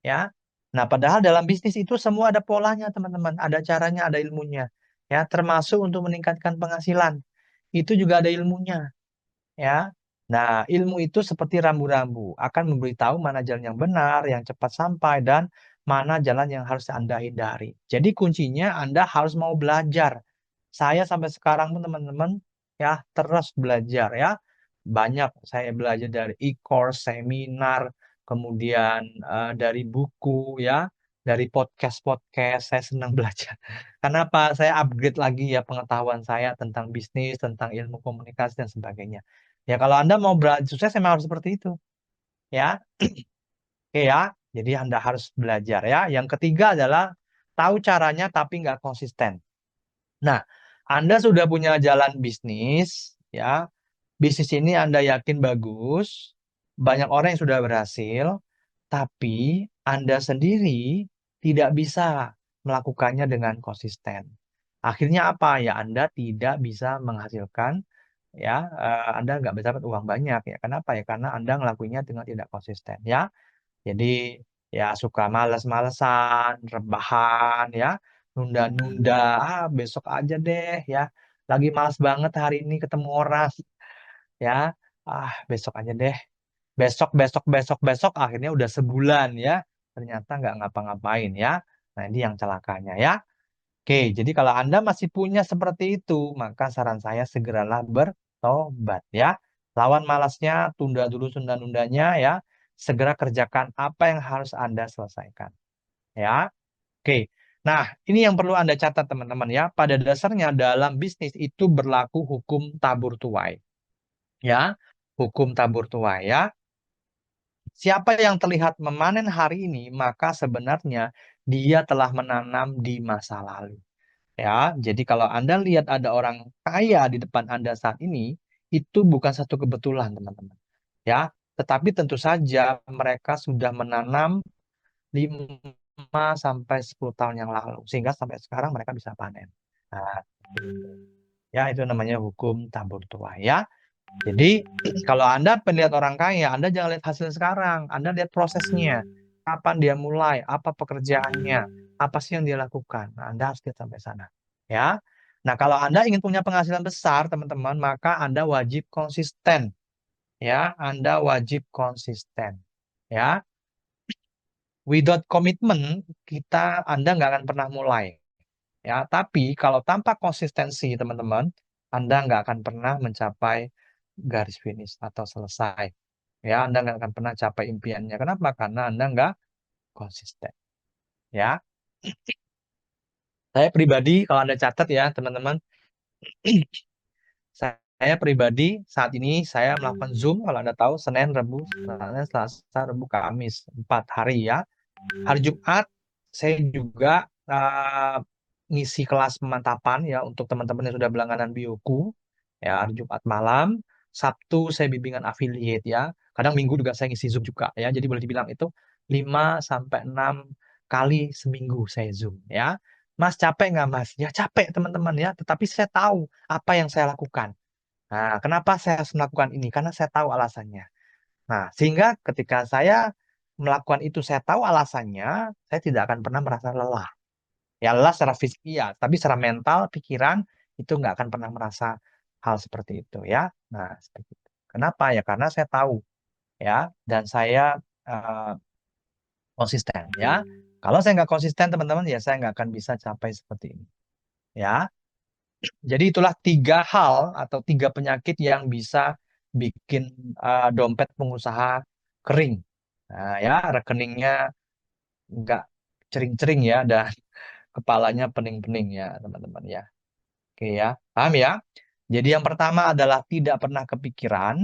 ya. Nah, padahal dalam bisnis itu semua ada polanya, teman-teman. Ada caranya, ada ilmunya. Ya, termasuk untuk meningkatkan penghasilan. Itu juga ada ilmunya, ya. Nah, ilmu itu seperti rambu-rambu, akan memberitahu mana jalan yang benar, yang cepat sampai, dan mana jalan yang harus Anda hindari. Jadi kuncinya Anda harus mau belajar. Saya sampai sekarang pun teman-teman ya terus belajar ya. Banyak saya belajar dari e-course, seminar, kemudian dari buku ya, dari podcast-podcast. Saya senang belajar. Kenapa? Saya upgrade lagi ya pengetahuan saya tentang bisnis, tentang ilmu komunikasi dan sebagainya. Ya kalau Anda mau sukses memang harus seperti itu. Ya, oke ya. Jadi Anda harus belajar ya. Yang ketiga adalah tahu caranya tapi nggak konsisten. Nah, Anda sudah punya jalan bisnis, ya. Bisnis ini Anda yakin bagus, banyak orang yang sudah berhasil, tapi Anda sendiri tidak bisa melakukannya dengan konsisten. Akhirnya apa? Ya, Anda tidak bisa menghasilkan, ya, Anda nggak bisa dapat uang banyak, ya. Kenapa ya? Karena Anda ngelakuinnya dengan tidak konsisten, ya. Jadi ya suka males-malesan, rebahan ya, nunda-nunda, besok aja deh ya. Lagi malas banget hari ini ketemu orang ya. Besok aja deh. Besok, besok, besok, besok akhirnya udah sebulan ya. Ternyata nggak ngapa-ngapain ya. Nah, ini yang celakanya ya. Oke, jadi kalau Anda masih punya seperti itu, maka saran saya segeralah bertobat ya. Lawan malasnya, tunda dulu tunda-nundanya ya. Segera kerjakan apa yang harus Anda selesaikan. Ya, oke. Nah, ini yang perlu Anda catat teman-teman ya. Pada dasarnya dalam bisnis itu berlaku hukum tabur tuai. Ya, hukum tabur tuai ya. Siapa yang terlihat memanen hari ini, maka sebenarnya dia telah menanam di masa lalu. Ya, jadi kalau Anda lihat ada orang kaya di depan Anda saat ini, itu bukan satu kebetulan, teman-teman. Ya, tetapi tentu saja mereka sudah menanam 5 sampai 10 tahun yang lalu sehingga sampai sekarang mereka bisa panen. Nah, ya itu namanya hukum tabur tuai ya. Jadi kalau Anda pengen lihat orang kaya, Anda jangan lihat hasil sekarang, Anda lihat prosesnya. Kapan dia mulai, apa pekerjaannya, apa sih yang dia lakukan. Nah, Anda harus lihat sampai sana. Ya. Nah, kalau Anda ingin punya penghasilan besar, teman-teman, maka Anda wajib konsisten. Ya, Anda wajib konsisten. Ya. Without komitmen, Anda nggak akan pernah mulai. Ya, tapi kalau tanpa konsistensi, teman-teman, Anda nggak akan pernah mencapai garis finish atau selesai. Ya, Anda nggak akan pernah capai impiannya. Kenapa? Karena Anda nggak konsisten. Ya, saya pribadi, kalau Anda catat ya, teman-teman, saya pribadi saat ini saya melakukan Zoom, kalau Anda tahu, Senin, Rabu, Selasa, Rabu, Kamis, 4 hari ya. Hari Jumat saya juga ngisi kelas pemantapan ya untuk teman-teman yang sudah berlangganan Bioku ya hari Jumat malam. Sabtu saya bimbingan affiliate ya. Kadang Minggu juga saya ngisi Zoom juga ya. Jadi boleh dibilang itu 5 sampai 6 kali seminggu saya Zoom ya. Mas capek nggak Mas? Ya capek teman-teman ya. Tetapi saya tahu apa yang saya lakukan. Nah, kenapa saya harus melakukan ini? Karena saya tahu alasannya. Nah, sehingga ketika saya melakukan itu, saya tahu alasannya, saya tidak akan pernah merasa lelah. Ya, lelah secara fisik, iya. Tapi secara mental, pikiran, itu nggak akan pernah merasa hal seperti itu. Ya, nah, seperti itu. Kenapa? Ya, karena saya tahu. Ya, dan saya konsisten. Ya, kalau saya nggak konsisten, teman-teman, ya saya nggak akan bisa capai seperti ini. Ya, jadi itulah 3 hal atau 3 penyakit yang bisa bikin dompet pengusaha kering. Nah, ya rekeningnya nggak cering-cering ya dan kepalanya pening-pening ya teman-teman ya. Oke ya, paham ya? Jadi yang pertama adalah tidak pernah kepikiran,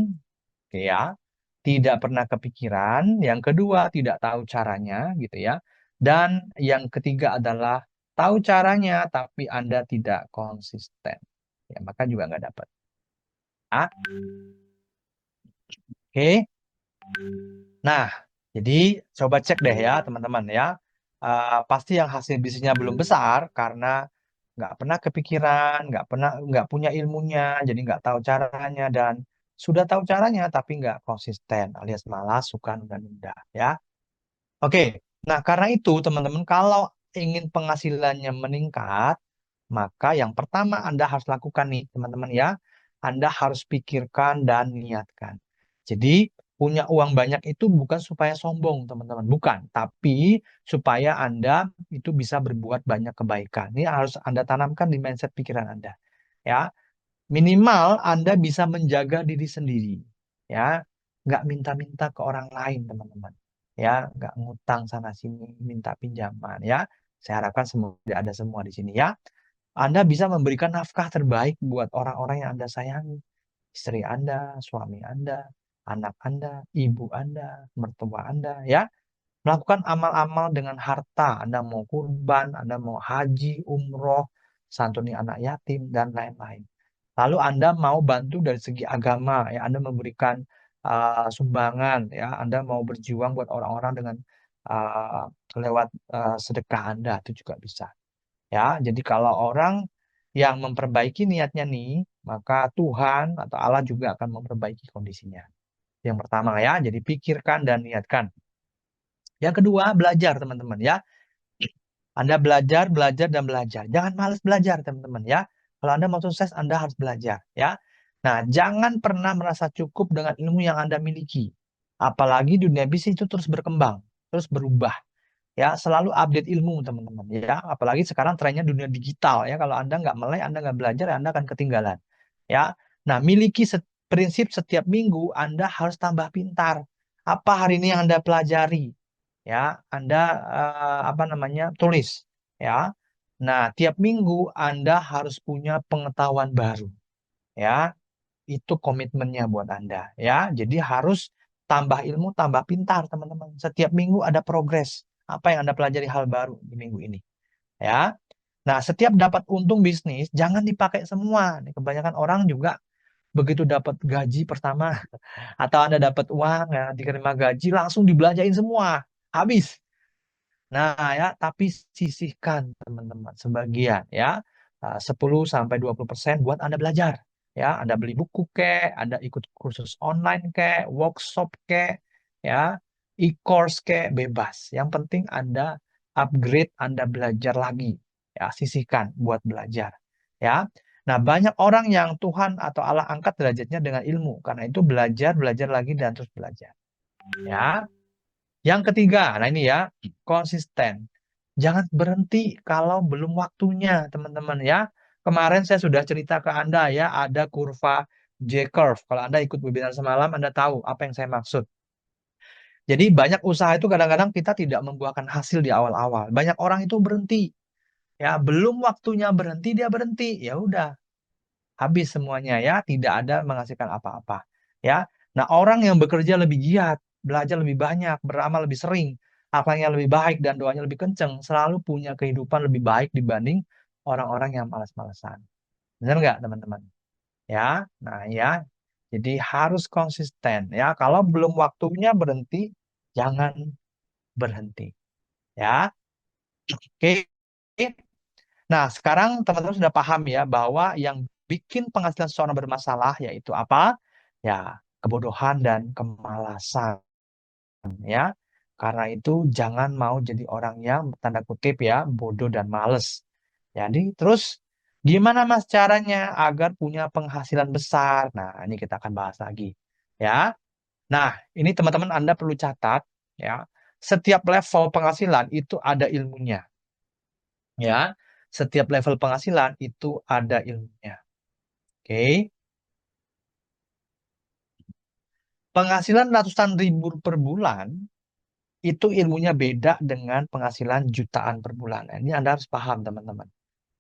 oke ya. Tidak pernah kepikiran. Yang kedua tidak tahu caranya gitu ya. Dan yang ketiga adalah tahu caranya tapi Anda tidak konsisten. Ya, maka juga nggak dapat. Ah, oke. Nah, jadi coba cek deh ya teman-teman ya. Pasti yang hasil bisnisnya belum besar karena nggak pernah kepikiran, nggak punya ilmunya, jadi nggak tahu caranya dan sudah tahu caranya tapi nggak konsisten alias malas, suka nunda-nunda ya. Oke, nah karena itu teman-teman kalau ingin penghasilannya meningkat, maka yang pertama Anda harus lakukan nih teman-teman ya, Anda harus pikirkan dan niatkan. Jadi punya uang banyak itu bukan supaya sombong teman-teman, bukan, tapi supaya Anda itu bisa berbuat banyak kebaikan. Ini harus Anda tanamkan di mindset pikiran Anda. Ya, minimal Anda bisa menjaga diri sendiri. Ya, nggak minta-minta ke orang lain, teman-teman. Ya, nggak ngutang sana sini, minta pinjaman. Ya, saya harapkan semoga ada semua di sini. Ya, Anda bisa memberikan nafkah terbaik buat orang-orang yang Anda sayangi. Istri Anda, suami Anda, anak Anda, ibu Anda, mertua Anda. Ya, melakukan amal-amal dengan harta. Anda mau kurban, Anda mau haji, umroh, santuni anak yatim, dan lain-lain. Lalu Anda mau bantu dari segi agama, ya Anda memberikan sumbangan, ya Anda mau berjuang buat orang-orang dengan uh, lewat sedekah Anda itu juga bisa. Ya, jadi kalau orang yang memperbaiki niatnya nih, maka Tuhan atau Allah juga akan memperbaiki kondisinya. Yang pertama ya, jadi pikirkan dan niatkan. Yang kedua, belajar teman-teman ya. Anda belajar, belajar, dan belajar. Jangan malas belajar, teman-teman ya. Kalau Anda mau sukses, Anda harus belajar ya. Nah, jangan pernah merasa cukup dengan ilmu yang Anda miliki. Apalagi dunia bisnis itu terus berkembang, terus berubah. Ya, selalu update ilmu, teman-teman ya. Apalagi sekarang trennya dunia digital ya. Kalau Anda nggak melek, Anda nggak belajar, ya Anda akan ketinggalan. Ya. Nah, miliki prinsip setiap minggu Anda harus tambah pintar. Apa hari ini yang Anda pelajari? Ya, Anda apa namanya tulis ya. Nah, tiap minggu Anda harus punya pengetahuan baru ya. Itu komitmennya buat Anda ya. Jadi harus tambah ilmu, tambah pintar teman-teman. Setiap minggu ada progres. Apa yang Anda pelajari hal baru di minggu ini ya. Nah, setiap dapat untung bisnis, jangan dipakai semua. Nih, kebanyakan orang juga begitu dapat gaji pertama atau Anda dapat uang ya, diterima gaji langsung dibelanjain semua. Habis. Nah, ya, tapi sisihkan teman-teman sebagian ya. 10 sampai 20% buat Anda belajar. Ya, Anda beli buku kek, Anda ikut kursus online kek, workshop kek, ya, e-course kek, bebas. Yang penting Anda upgrade, Anda belajar lagi. Ya, sisihkan buat belajar. Ya. Nah, banyak orang yang Tuhan atau Allah angkat derajatnya dengan ilmu. Karena itu belajar, belajar lagi dan terus belajar. Ya. Yang ketiga, nah ini ya, konsisten. Jangan berhenti kalau belum waktunya, teman-teman ya. Kemarin saya sudah cerita ke Anda ya, ada kurva J-curve. Kalau Anda ikut webinar semalam, Anda tahu apa yang saya maksud. Jadi banyak usaha itu kadang-kadang kita tidak membuahkan hasil di awal-awal. Banyak orang itu berhenti. Ya, belum waktunya berhenti, dia berhenti. Ya udah, habis semuanya ya, tidak ada menghasilkan apa-apa. Ya. Nah, orang yang bekerja lebih giat, belajar lebih banyak, beramal lebih sering, akhlaknya lebih baik dan doanya lebih kenceng, selalu punya kehidupan lebih baik dibanding orang-orang yang malas-malasan. Benar nggak, teman-teman? Ya. Nah, ya. Jadi harus konsisten ya. Kalau belum waktunya berhenti, jangan berhenti. Ya. Oke. Nah, sekarang teman-teman sudah paham ya bahwa yang bikin penghasilan seseorang bermasalah yaitu apa? Ya, kebodohan dan kemalasan ya. Karena itu jangan mau jadi orang yang tanda kutip ya bodoh dan males. Jadi terus gimana Mas caranya agar punya penghasilan besar? Nah, ini kita akan bahas lagi ya. Nah, ini teman-teman Anda perlu catat ya. Setiap level penghasilan itu ada ilmunya ya. Setiap level penghasilan itu ada ilmunya. Oke. Penghasilan ratusan ribu per bulan itu ilmunya beda dengan penghasilan jutaan per bulan. Nah, ini Anda harus paham, teman-teman.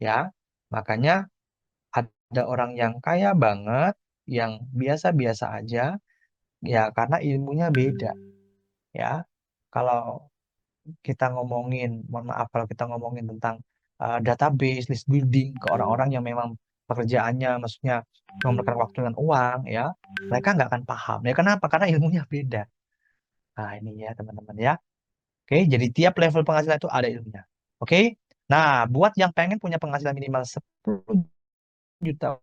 Ya. Makanya ada orang yang kaya banget, yang biasa-biasa aja, ya karena ilmunya beda. Ya. Kalau kita ngomongin, mohon maaf kalau kita ngomongin tentang database, list building ke orang-orang yang memang pekerjaannya, maksudnya memerlukan waktu dan uang, ya, mereka nggak akan paham. Ya kenapa? Karena ilmunya beda. Nah ini ya teman-teman ya. Oke, jadi tiap level penghasilan itu ada ilmunya. Oke. Nah, buat yang pengen punya penghasilan minimal 10 juta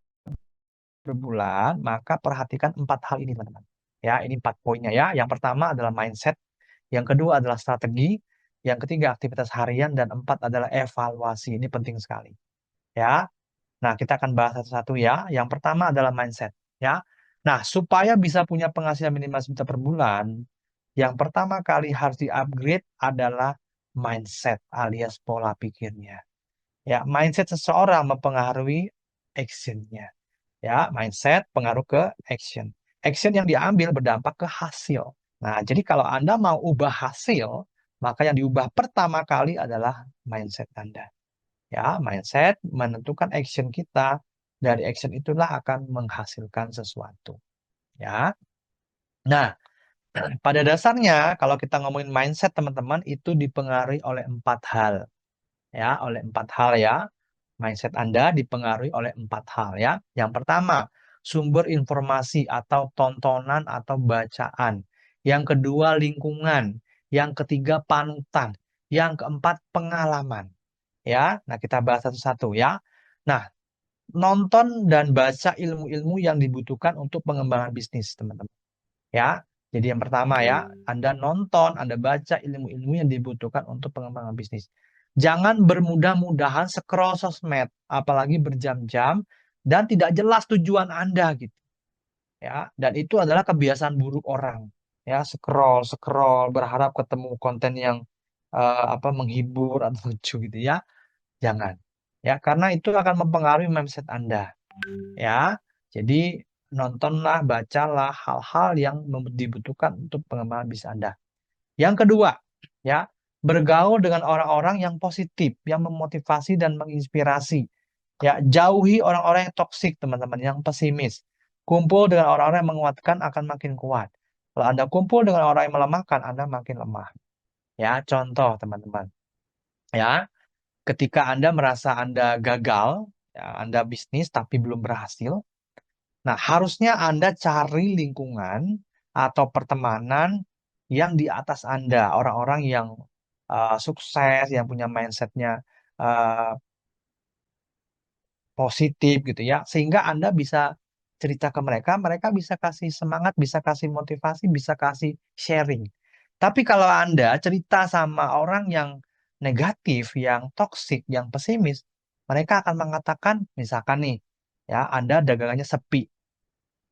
per bulan, maka perhatikan 4 hal ini teman-teman. Ya, ini 4 poinnya ya. Yang pertama adalah mindset, yang kedua adalah strategi, yang ketiga aktivitas harian, dan 4 adalah evaluasi. Ini penting sekali. Ya. Nah, kita akan bahas satu-satu ya. Yang pertama adalah mindset. Ya. Nah, supaya bisa punya penghasilan minimal 1 juta per bulan, yang pertama kali harus di-upgrade adalah mindset alias pola pikirnya. Ya, mindset seseorang mempengaruhi actionnya. Ya, mindset pengaruh ke action. Action yang diambil berdampak ke hasil. Nah, jadi kalau Anda mau ubah hasil, maka yang diubah pertama kali adalah mindset Anda. Ya, mindset menentukan action kita. Dari action itulah akan menghasilkan sesuatu. Ya. Nah, pada dasarnya kalau kita ngomongin mindset teman-teman itu dipengaruhi oleh 4 hal. Ya, oleh 4 hal ya. Mindset Anda dipengaruhi oleh 4 hal ya. Yang pertama, sumber informasi atau tontonan atau bacaan. Yang kedua, lingkungan. Yang ketiga, panutan. Yang keempat, pengalaman. Ya, nah kita bahas satu-satu ya. Nah, nonton dan baca ilmu-ilmu yang dibutuhkan untuk pengembangan bisnis, teman-teman. Ya, jadi yang pertama ya, Anda nonton, Anda baca ilmu-ilmu yang dibutuhkan untuk pengembangan bisnis. Jangan bermudah-mudahan scroll sosmed, apalagi berjam-jam dan tidak jelas tujuan Anda gitu. Ya, dan itu adalah kebiasaan buruk orang. Ya, scroll, scroll, berharap ketemu konten yang menghibur atau lucu gitu ya. Jangan. Ya, karena itu akan mempengaruhi mindset Anda. Ya, jadi nontonlah, bacalah hal-hal yang dibutuhkan untuk pengembangan bisnis Anda. Yang kedua, ya, bergaul dengan orang-orang yang positif, yang memotivasi dan menginspirasi. Ya, jauhi orang-orang yang toksik, teman-teman, yang pesimis. Kumpul dengan orang-orang yang menguatkan akan makin kuat. Kalau Anda kumpul dengan orang yang melemahkan, Anda makin lemah. Ya, contoh, teman-teman. Ya, ketika Anda merasa Anda gagal, ya, Anda bisnis tapi belum berhasil, nah harusnya Anda cari lingkungan atau pertemanan yang di atas Anda, orang-orang yang sukses, yang punya mindsetnya uh, positif gitu ya, sehingga Anda bisa cerita ke mereka, mereka bisa kasih semangat, bisa kasih motivasi, bisa kasih sharing. Tapi kalau Anda cerita sama orang yang negatif, yang toksik, yang pesimis, mereka akan mengatakan, misalkan nih, ya Anda dagangannya sepi,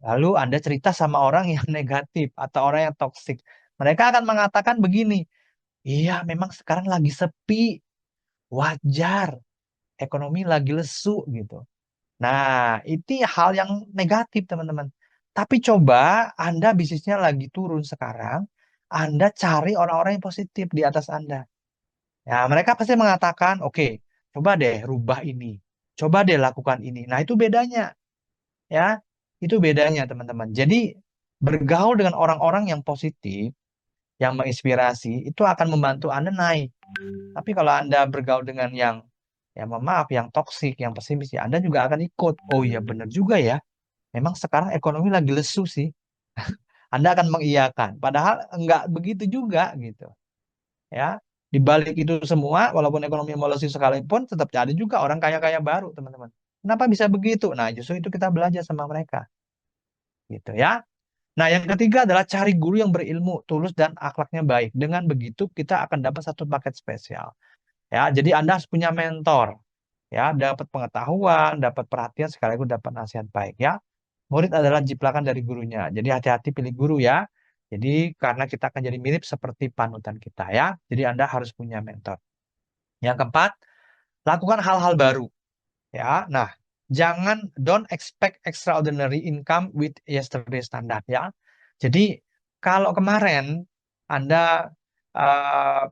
lalu Anda cerita sama orang yang negatif atau orang yang toksik, mereka akan mengatakan begini, iya memang sekarang lagi sepi, wajar, ekonomi lagi lesu gitu. Nah, itu hal yang negatif, teman-teman. Tapi coba Anda bisnisnya lagi turun sekarang, Anda cari orang-orang yang positif di atas Anda. Ya, mereka pasti mengatakan, oke, coba deh rubah ini. Coba deh lakukan ini. Nah, itu bedanya. Ya, itu bedanya, teman-teman. Jadi, bergaul dengan orang-orang yang positif, yang menginspirasi, itu akan membantu Anda naik. Tapi kalau Anda bergaul dengan yang, ya mohon maaf, yang toksik, yang pesimis, ya Anda juga akan ikut. Oh iya, benar juga ya. Memang sekarang ekonomi lagi lesu sih. Anda akan mengiyakan. Padahal enggak begitu juga gitu. Ya, di balik itu semua, walaupun ekonomi mau lesu sekalipun, tetap ada juga orang kaya-kaya baru, teman-teman. Kenapa bisa begitu? Nah, justru itu kita belajar sama mereka, gitu ya. Nah, yang ketiga adalah cari guru yang berilmu, tulus dan akhlaknya baik. Dengan begitu kita akan dapat satu paket spesial. Ya, jadi Anda harus punya mentor. Ya, dapat pengetahuan, dapat perhatian, sekaligus dapat nasihat baik ya. Murid adalah jiplakan dari gurunya. Jadi hati-hati pilih guru ya. Jadi karena kita akan jadi mirip seperti panutan kita ya. Jadi Anda harus punya mentor. Yang keempat, lakukan hal-hal baru ya. Nah, jangan don't expect extraordinary income with yesterday standard ya. Jadi kalau kemarin Anda eh,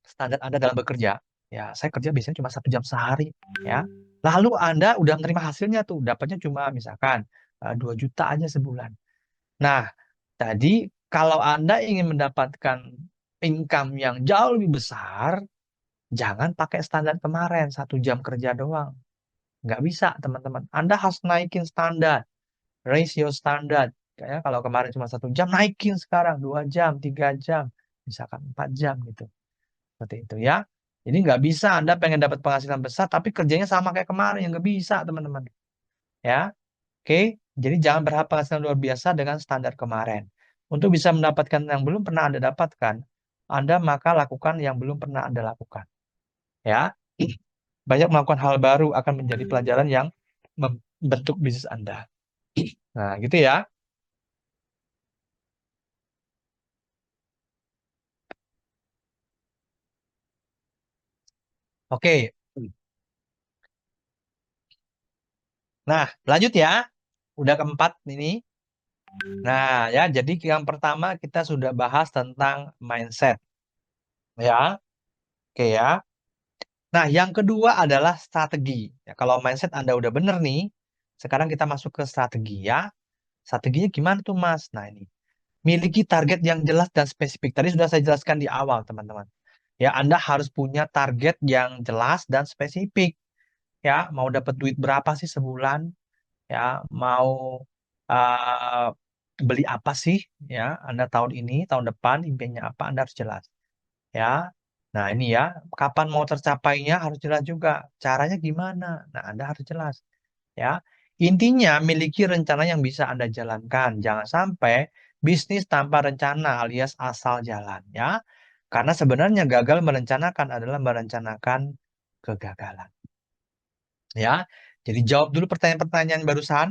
standar Anda dalam bekerja, ya saya kerja biasanya cuma 1 jam sehari, ya. Lalu Anda udah menerima hasilnya tuh, dapatnya cuma misalkan 2 juta aja sebulan. Nah, tadi kalau Anda ingin mendapatkan income yang jauh lebih besar, jangan pakai standar kemarin, 1 jam kerja doang. Nggak bisa, teman-teman. Anda harus naikin standar, raise your standard. Kayak kalau kemarin cuma 1 jam, naikin sekarang 2 jam, 3 jam, misalkan 4 jam gitu. Seperti itu ya. Jadi nggak bisa Anda pengen dapat penghasilan besar tapi kerjanya sama kayak kemarin, yang nggak bisa teman-teman. Ya, oke. Jadi jangan berharap penghasilan luar biasa dengan standar kemarin. Untuk bisa mendapatkan yang belum pernah Anda dapatkan, Anda maka lakukan yang belum pernah Anda lakukan. Ya, banyak melakukan hal baru akan menjadi pelajaran yang membentuk bisnis Anda. Nah, gitu ya. Oke. Nah, lanjut ya. Udah keempat ini. Nah, ya, jadi yang pertama kita sudah bahas tentang mindset. Ya, oke ya. Nah, yang kedua adalah strategi. Ya, kalau mindset Anda udah bener nih, sekarang kita masuk ke strategi ya. Strateginya gimana tuh, Mas? Nah, ini. Miliki target yang jelas dan spesifik. Tadi sudah saya jelaskan di awal, teman-teman. Ya, Anda harus punya target yang jelas dan spesifik. Ya, mau dapat duit berapa sih sebulan? Ya, mau uh, beli apa sih? Ya, Anda tahun ini, tahun depan, impiannya apa? Anda harus jelas. Ya. Nah, ini ya, kapan mau tercapainya harus jelas juga. Caranya gimana? Nah, Anda harus jelas. Ya. Intinya, miliki rencana yang bisa Anda jalankan. Jangan sampai bisnis tanpa rencana alias asal jalan. Ya. Karena sebenarnya gagal merencanakan adalah merencanakan kegagalan. Ya. Jadi jawab dulu pertanyaan-pertanyaan barusan.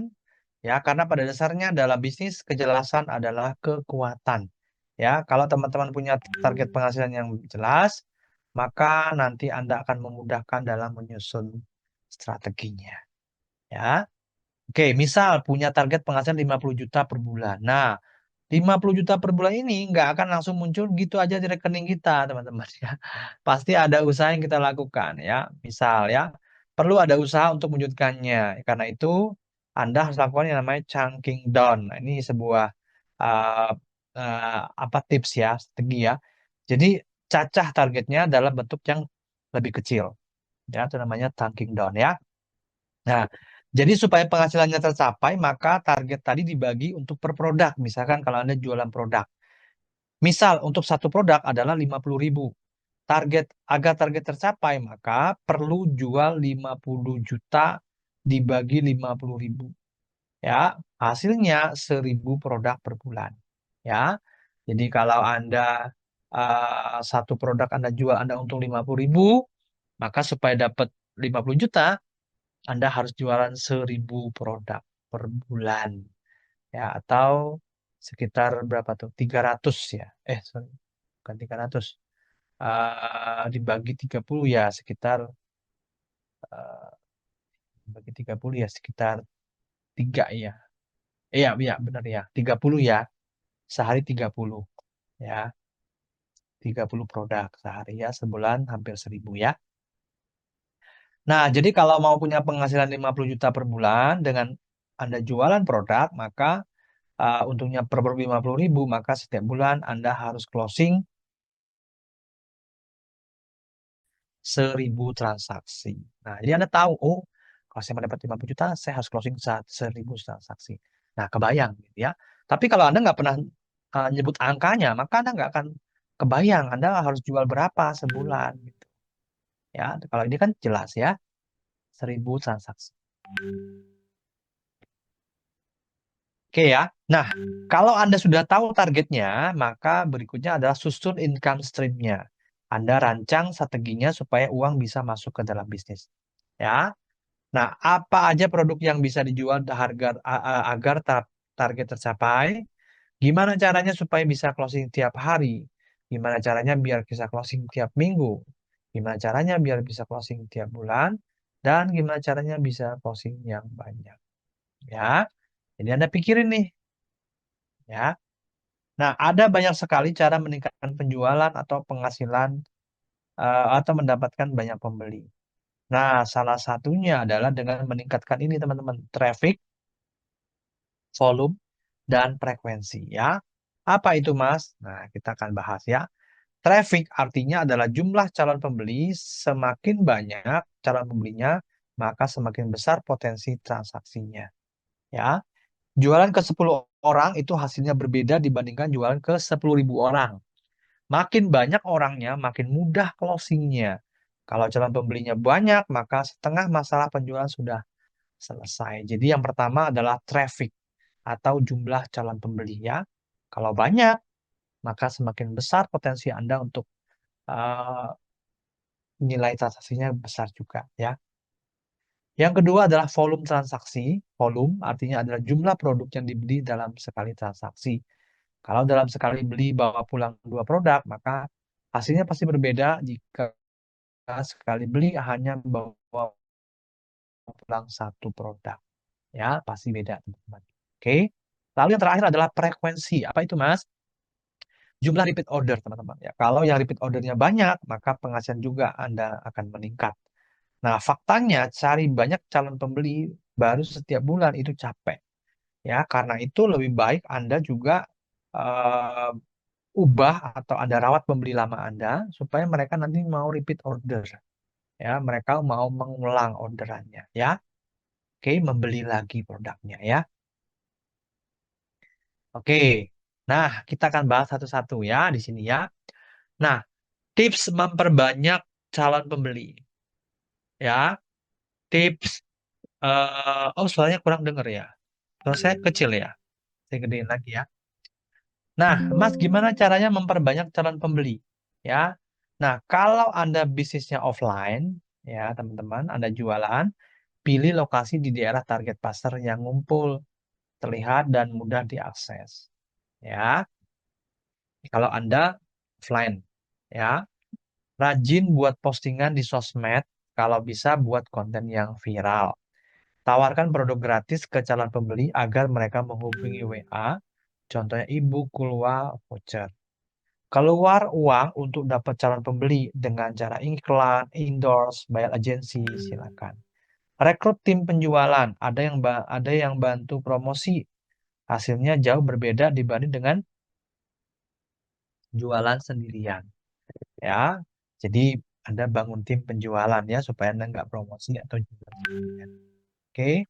Ya, karena pada dasarnya dalam bisnis kejelasan adalah kekuatan. Ya, kalau teman-teman punya target penghasilan yang jelas, maka nanti Anda akan memudahkan dalam menyusun strateginya. Ya. Oke, misal punya target penghasilan 50 juta per bulan. Nah, 50 juta per bulan ini nggak akan langsung muncul gitu aja di rekening kita, teman-teman ya. Pasti ada usaha yang kita lakukan ya. Misal ya, perlu ada usaha untuk mewujudkannya. Karena itu, Anda harus lakukan yang namanya chunking down. Nah, ini sebuah uh, apa tips ya, strategi ya. Jadi cacah targetnya dalam bentuk yang lebih kecil. Ya, itu namanya chunking down ya. Nah, jadi supaya penghasilannya tercapai, maka target tadi dibagi untuk per produk. Misalkan kalau Anda jualan produk. Misal untuk satu produk adalah 50.000. Agar target tercapai, maka perlu jual 50 juta dibagi 50.000. Ya, hasilnya 1.000 produk per bulan. Ya, jadi kalau Anda satu produk Anda jual Anda untung 50.000, maka supaya dapat 50 juta, Anda harus jualan 1.000 produk per bulan. Ya, atau sekitar berapa tuh? 300 ya. Sorry, bukan 300. Dibagi 30 ya sekitar eh, bagi 30 ya sekitar 3 ya. Iya, iya benar ya. 30 ya. Sehari 30 ya. 30 produk sehari ya, sebulan hampir 1.000 ya. Nah, jadi kalau mau punya penghasilan 50 juta per bulan dengan Anda jualan produk, maka untungnya per 50.000, maka setiap bulan Anda harus closing 1.000 transaksi. Nah, jadi Anda tahu, oh, kalau saya mendapat 50 juta, saya harus closing 1.000 transaksi. Nah, kebayang gitu ya. Tapi kalau Anda nggak pernah nyebut angkanya, maka Anda nggak akan kebayang Anda harus jual berapa sebulan gitu. Ya, kalau ini kan jelas ya, 1.000 transaksi. Oke ya. Nah, kalau Anda sudah tahu targetnya, maka berikutnya adalah susun income stream-nya. Anda rancang strateginya supaya uang bisa masuk ke dalam bisnis. Ya. Nah, apa aja produk yang bisa dijual agar target tercapai? Gimana caranya supaya bisa closing tiap hari? Gimana caranya biar bisa closing tiap minggu? Gimana caranya biar bisa closing tiap bulan? Dan gimana caranya bisa closing yang banyak? Ya, jadi Anda pikirin nih, ya. Nah, ada banyak sekali cara meningkatkan penjualan atau penghasilan atau mendapatkan banyak pembeli. Nah, salah satunya adalah dengan meningkatkan ini, teman-teman, traffic, volume, dan frekuensi ya. Apa itu, Mas? Nah, kita akan bahas ya. Traffic artinya adalah jumlah calon pembeli. Semakin banyak calon pembelinya, maka semakin besar potensi transaksinya. Ya. Jualan ke 10 orang itu hasilnya berbeda dibandingkan jualan ke 10.000 orang. Makin banyak orangnya, makin mudah closingnya. Kalau calon pembelinya banyak, maka setengah masalah penjualan sudah selesai. Jadi yang pertama adalah traffic atau jumlah calon pembeli ya. Kalau banyak, maka semakin besar potensi Anda untuk uh, nilai transaksinya besar juga ya. Yang kedua adalah volume transaksi. Volume artinya adalah jumlah produk yang dibeli dalam sekali transaksi. Kalau dalam sekali beli bawa pulang 2 produk, maka hasilnya pasti berbeda jika sekali beli hanya bawa pulang 1 produk. Ya, pasti beda, teman-teman. Oke. Lalu yang terakhir adalah frekuensi. Apa itu, Mas? Jumlah repeat order, teman-teman. Ya, kalau yang repeat ordernya banyak, maka penghasilan juga Anda akan meningkat. Nah, faktanya cari banyak calon pembeli baru setiap bulan itu capek. Ya, karena itu lebih baik Anda juga uh, ubah atau Anda rawat pembeli lama Anda supaya mereka nanti mau repeat order. Ya, mereka mau mengulang orderannya. Ya, oke, membeli lagi produknya. Ya, oke. Nah, kita akan bahas satu-satu ya di sini ya. Nah, tips memperbanyak calon pembeli. Ya, tips. Oh, suaranya kurang dengar ya. Suara saya kecil ya. Saya gedein lagi ya. Nah, Mas, gimana caranya memperbanyak calon pembeli? Ya. Nah, kalau Anda bisnisnya offline, ya, teman-teman, Anda jualan, pilih lokasi di daerah target pasar yang ngumpul, terlihat dan mudah diakses. Ya. Kalau Anda offline, ya, rajin buat postingan di sosmed, kalau bisa buat konten yang viral. Tawarkan produk gratis ke calon pembeli agar mereka menghubungi WA, contohnya e-book, kulwa, voucher. Keluar uang untuk dapat calon pembeli dengan cara iklan, endorse, bayar agensi, silakan. Rekrut tim penjualan, ada yang bantu promosi. Hasilnya jauh berbeda dibanding dengan jualan sendirian. ya. Jadi Anda bangun tim penjualan ya supaya Anda nggak promosi atau jual sendirian. Oke.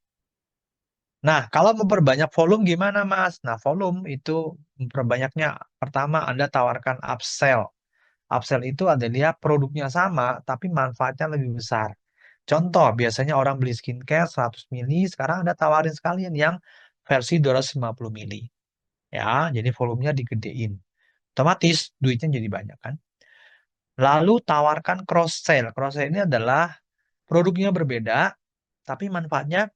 Nah, kalau memperbanyak volume gimana, Mas? Nah, volume itu memperbanyaknya. Pertama, Anda tawarkan upsell. Upsell itu adalah produknya sama, tapi manfaatnya lebih besar. Contoh, biasanya orang beli skincare 100 mili, sekarang Anda tawarin sekalian yang versi 250 mili. Ya, jadi volumenya digedein. Otomatis duitnya jadi banyak kan. Lalu tawarkan cross sale. Cross sale ini adalah produknya berbeda, tapi manfaatnya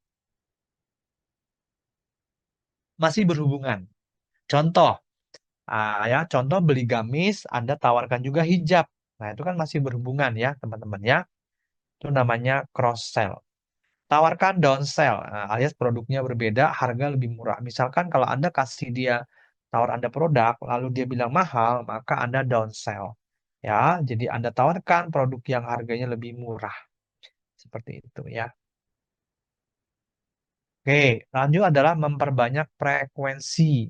masih berhubungan. Contoh, ya, contoh beli gamis, Anda tawarkan juga hijab. Nah, itu kan masih berhubungan ya, teman-teman ya. Itu namanya cross sell. Tawarkan downsell, alias produknya berbeda, harga lebih murah. Misalkan kalau Anda kasih dia tawar Anda produk, lalu dia bilang mahal, maka Anda downsell. Ya, jadi Anda tawarkan produk yang harganya lebih murah. Seperti itu ya. Oke, lanjut adalah memperbanyak frekuensi.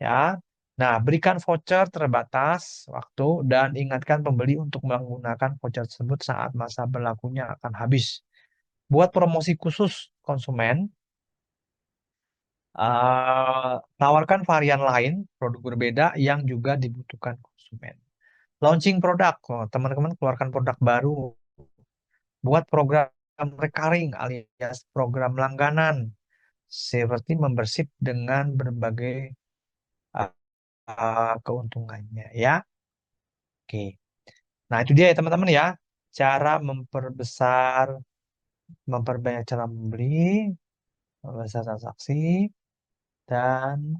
Ya. Nah, berikan voucher terbatas waktu dan ingatkan pembeli untuk menggunakan voucher tersebut saat masa berlakunya akan habis. Buat promosi khusus konsumen, tawarkan varian lain, produk berbeda yang juga dibutuhkan konsumen. Launching produk, teman-teman keluarkan produk baru. Buat program recurring alias program langganan, seperti membership dengan berbagai uh, keuntungannya ya. Oke. Nah, itu dia ya teman-teman ya. Cara memperbanyak cara membeli, membesar transaksi, dan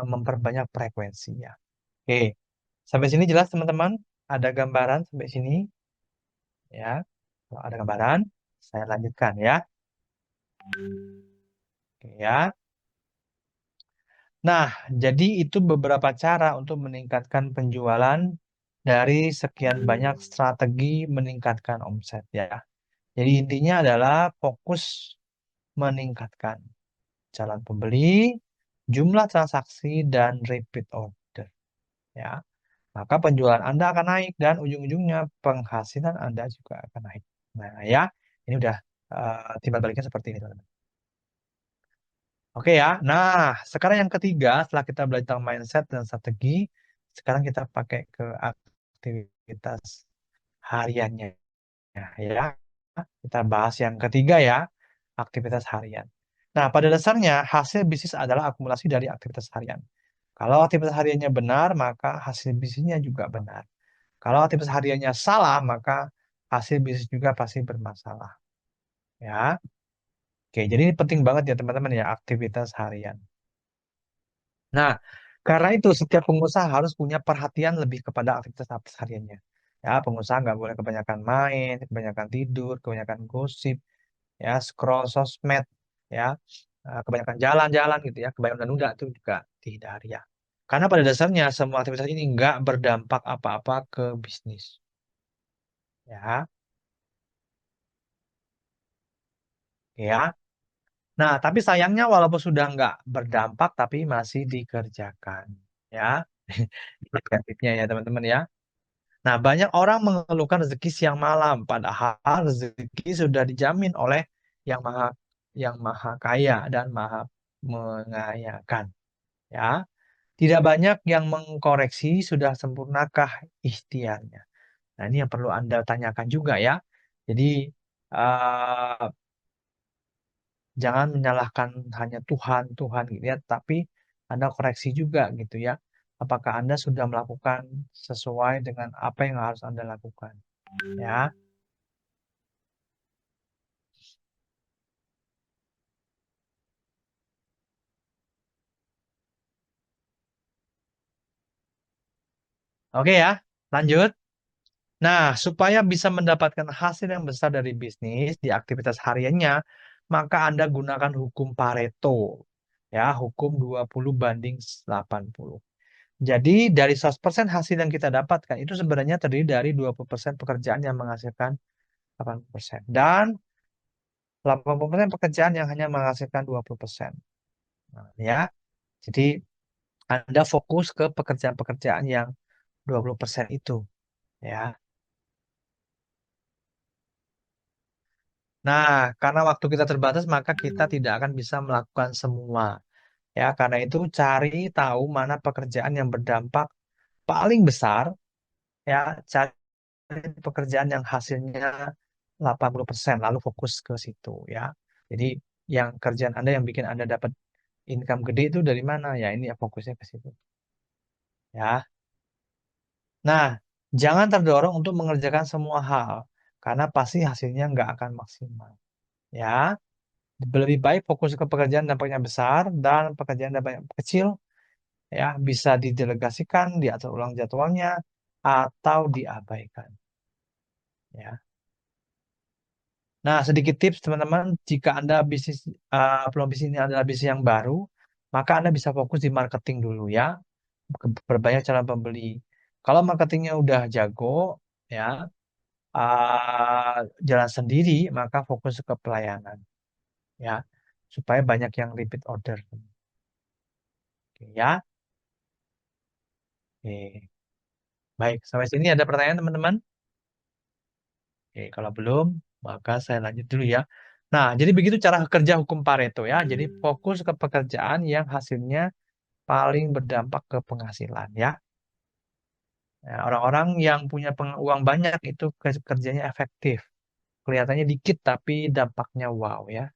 memperbanyak frekuensinya. Oke, sampai sini jelas teman-teman? Ada gambaran sampai sini ya. Kalau ada gambaran, saya lanjutkan ya. Oke ya. Nah, jadi itu beberapa cara untuk meningkatkan penjualan dari sekian banyak strategi meningkatkan omset ya. Jadi intinya adalah fokus meningkatkan calon pembeli, jumlah transaksi, dan repeat order. Ya, maka penjualan Anda akan naik dan ujung-ujungnya penghasilan Anda juga akan naik. Nah, ya, ini udah timbal baliknya seperti ini, teman-teman. Oke ya. Nah, sekarang yang ketiga, setelah kita belajar tentang mindset dan strategi, sekarang kita pakai ke aktivitas hariannya ya. Kita bahas yang ketiga ya, aktivitas harian. Nah, pada dasarnya hasil bisnis adalah akumulasi dari aktivitas harian. Kalau aktivitas hariannya benar, maka hasil bisnisnya juga benar. Kalau aktivitas hariannya salah, maka hasil bisnis juga pasti bermasalah. Ya. Oke, jadi ini penting banget ya teman-teman ya, aktivitas harian. Nah, karena itu setiap pengusaha harus punya perhatian lebih kepada aktivitas hariannya. Ya, pengusaha nggak boleh kebanyakan main, kebanyakan tidur, kebanyakan gosip, ya, scroll sosmed, ya, kebanyakan jalan-jalan gitu ya, kebanyakan nunda itu juga dihindari ya. Karena pada dasarnya semua aktivitas ini nggak berdampak apa-apa ke bisnis. Ya, ya. Nah, tapi sayangnya walaupun sudah nggak berdampak, tapi masih dikerjakan. Ya, negatifnya ya teman-teman ya. Nah, banyak orang mengeluhkan rezeki siang malam, padahal rezeki sudah dijamin oleh yang maha yang maha kaya dan maha mengayakan. Ya, tidak banyak yang mengkoreksi sudah sempurnakah ikhtiarnya. Nah, ini yang perlu Anda tanyakan juga ya. Jadi eh, jangan menyalahkan hanya Tuhan, Tuhan gitu ya, tapi Anda koreksi juga gitu ya. Apakah Anda sudah melakukan sesuai dengan apa yang harus Anda lakukan? Ya. Oke ya, lanjut. Nah, supaya bisa mendapatkan hasil yang besar dari bisnis di aktivitas hariannya, maka Anda gunakan hukum Pareto. Ya, hukum 20/80. Jadi dari 100% hasil yang kita dapatkan itu sebenarnya terdiri dari 20% pekerjaan yang menghasilkan 80%. Dan 80% pekerjaan yang hanya menghasilkan 20%. Nah, ya. Jadi Anda fokus ke pekerjaan-pekerjaan yang 20% itu, ya. Nah, karena waktu kita terbatas, maka kita tidak akan bisa melakukan semua. Ya, karena itu cari tahu mana pekerjaan yang berdampak paling besar, ya, cari pekerjaan yang hasilnya 80%, lalu fokus ke situ, ya. Jadi, yang kerjaan Anda yang bikin Anda dapat income gede itu dari mana? Ya, ini ya fokusnya ke situ, ya. Nah, jangan terdorong untuk mengerjakan semua hal, karena pasti hasilnya nggak akan maksimal, ya. Lebih baik fokus ke pekerjaan dampaknya besar dan pekerjaan dampaknya kecil, ya, bisa didelegasikan, diatur ulang jadwalnya, atau diabaikan, ya. Nah, sedikit tips teman-teman, jika Anda peluang bisnis ini adalah bisnis yang baru, maka Anda bisa fokus di marketing dulu, ya, berbanyak calon pembeli. Kalau marketingnya udah jago, ya, jalan sendiri, maka fokus ke pelayanan, ya, supaya banyak yang repeat order. Oke, ya. Oke. Baik, sampai sini ada pertanyaan teman-teman? Oke, kalau belum, maka saya lanjut dulu ya. Nah, jadi begitu cara kerja hukum Pareto ya. Jadi fokus ke pekerjaan yang hasilnya paling berdampak ke penghasilan ya. Ya, orang-orang yang punya uang banyak itu kerjanya efektif. Kelihatannya dikit tapi dampaknya wow ya.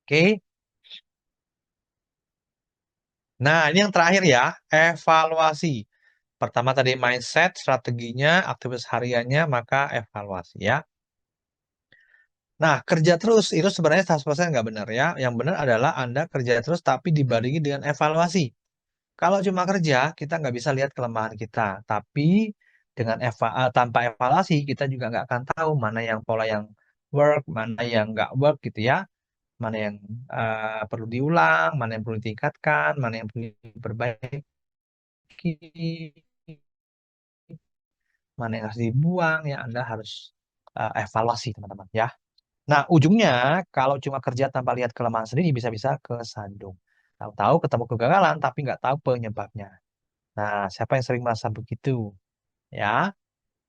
Oke. Nah, ini yang terakhir ya, evaluasi. Pertama tadi mindset, strateginya, aktivitas hariannya, maka evaluasi ya. Nah, kerja terus itu sebenarnya 100% nggak benar ya. Yang benar adalah Anda kerja terus tapi dibarengi dengan evaluasi. Kalau cuma kerja, kita nggak bisa lihat kelemahan kita. Tapi dengan tanpa evaluasi, kita juga nggak akan tahu mana yang pola yang work, mana yang nggak work gitu ya. Mana yang perlu diulang, mana yang perlu ditingkatkan, mana yang perlu diperbaiki, mana yang harus dibuang, ya Anda harus evaluasi teman-teman ya. Nah, ujungnya kalau cuma kerja tanpa lihat kelemahan sendiri bisa-bisa kesandung. Tahu-tahu ketemu kegagalan tapi nggak tahu penyebabnya. Nah, siapa yang sering merasa begitu? Ya,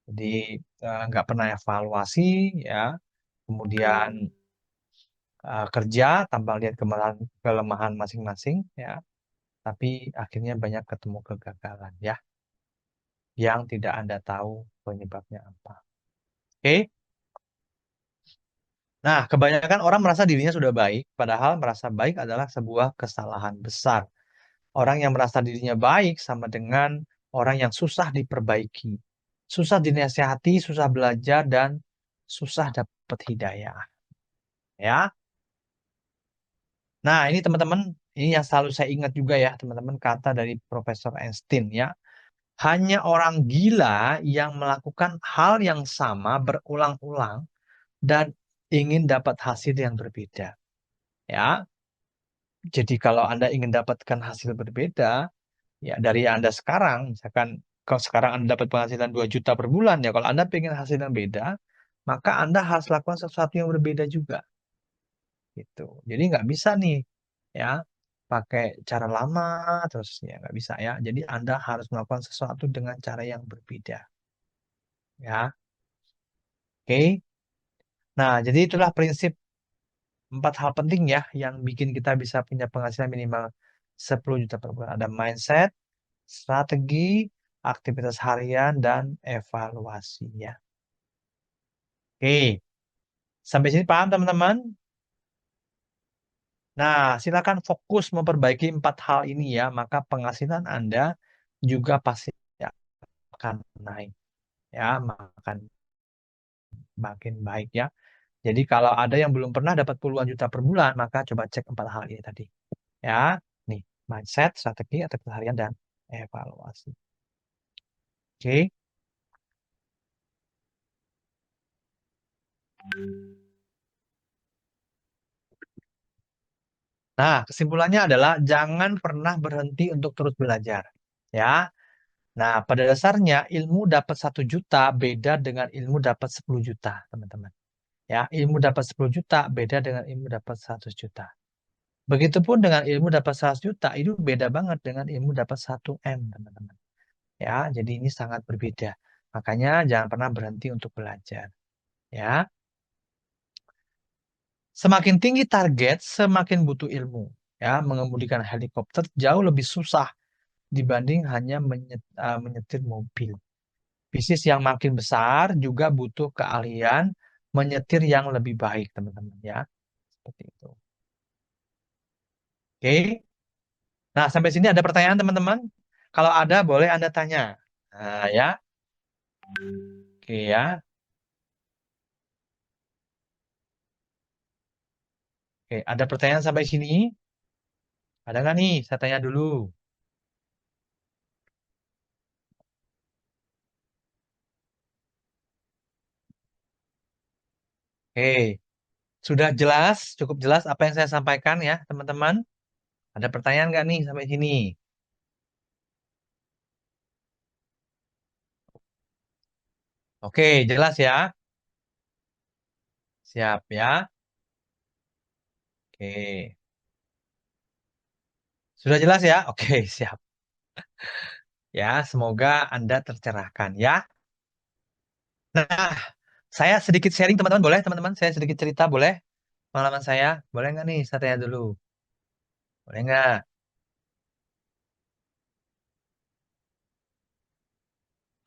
jadi nggak pernah evaluasi, ya. Kemudian kerja tanpa lihat kelemahan masing-masing, ya. Tapi akhirnya banyak ketemu kegagalan, ya, yang tidak Anda tahu penyebabnya apa. Oke? Nah, kebanyakan orang merasa dirinya sudah baik, padahal merasa baik adalah sebuah kesalahan besar. Orang yang merasa dirinya baik sama dengan orang yang susah diperbaiki. Susah dinasihati, susah belajar, dan susah dapat hidayah. Ya. Nah, ini teman-teman, ini yang selalu saya ingat juga ya, teman-teman, kata dari Profesor Einstein ya. Hanya orang gila yang melakukan hal yang sama berulang-ulang dan ingin dapat hasil yang berbeda. Ya. Jadi kalau Anda ingin dapatkan hasil berbeda, ya dari Anda sekarang, misalkan kalau sekarang Anda dapat penghasilan 2 juta per bulan, ya kalau Anda pengen hasil yang beda, maka Anda harus lakukan sesuatu yang berbeda juga. Gitu. Jadi nggak bisa nih, ya, pakai cara lama terus ya nggak bisa ya. Jadi Anda harus melakukan sesuatu dengan cara yang berbeda. Ya, oke. Nah, jadi itulah prinsip 4 hal penting ya yang bikin kita bisa punya penghasilan minimal 10 juta per bulan. Ada mindset, strategi, aktivitas harian, dan evaluasinya. Oke, sampai sini paham teman-teman? Nah, silakan fokus memperbaiki 4 hal ini ya, maka penghasilan Anda juga pasti akan naik ya, makan makin baik ya. Jadi kalau ada yang belum pernah dapat puluhan juta per bulan, maka coba cek 4 hal ini tadi. Ya, nih, mindset, strategi, aktivitas harian, dan evaluasi. Oke. Nah, kesimpulannya adalah jangan pernah berhenti untuk terus belajar. Ya. Nah, pada dasarnya ilmu dapat 1 juta beda dengan ilmu dapat 10 juta, teman-teman. Ya, ilmu dapat 10 juta beda dengan ilmu dapat 100 juta. Begitupun dengan ilmu dapat 100 juta, itu beda banget dengan ilmu dapat 1 M, teman-teman. Ya, jadi ini sangat berbeda. Makanya jangan pernah berhenti untuk belajar. Ya, semakin tinggi target, semakin butuh ilmu. Ya, mengemudikan helikopter jauh lebih susah dibanding hanya menyetir mobil. Bisnis yang makin besar juga butuh keahlian menyetir yang lebih baik, teman-teman. Ya, seperti itu. Oke. Nah, sampai sini ada pertanyaan, teman-teman? Kalau ada, boleh Anda tanya. Nah, ya. Oke, ya. Oke, ada pertanyaan sampai sini? Ada nggak nih? Saya tanya dulu. Oke, sudah jelas, cukup jelas apa yang saya sampaikan ya, teman-teman? Ada pertanyaan nggak nih sampai sini? Oke, jelas ya? Siap ya? Oke. Sudah jelas ya? Oke, siap. Ya, semoga Anda tercerahkan ya. Nah, saya sedikit sharing teman-teman, boleh teman-teman? Saya sedikit cerita, boleh? Pengalaman saya, boleh nggak nih? Saya tanya dulu. Boleh nggak?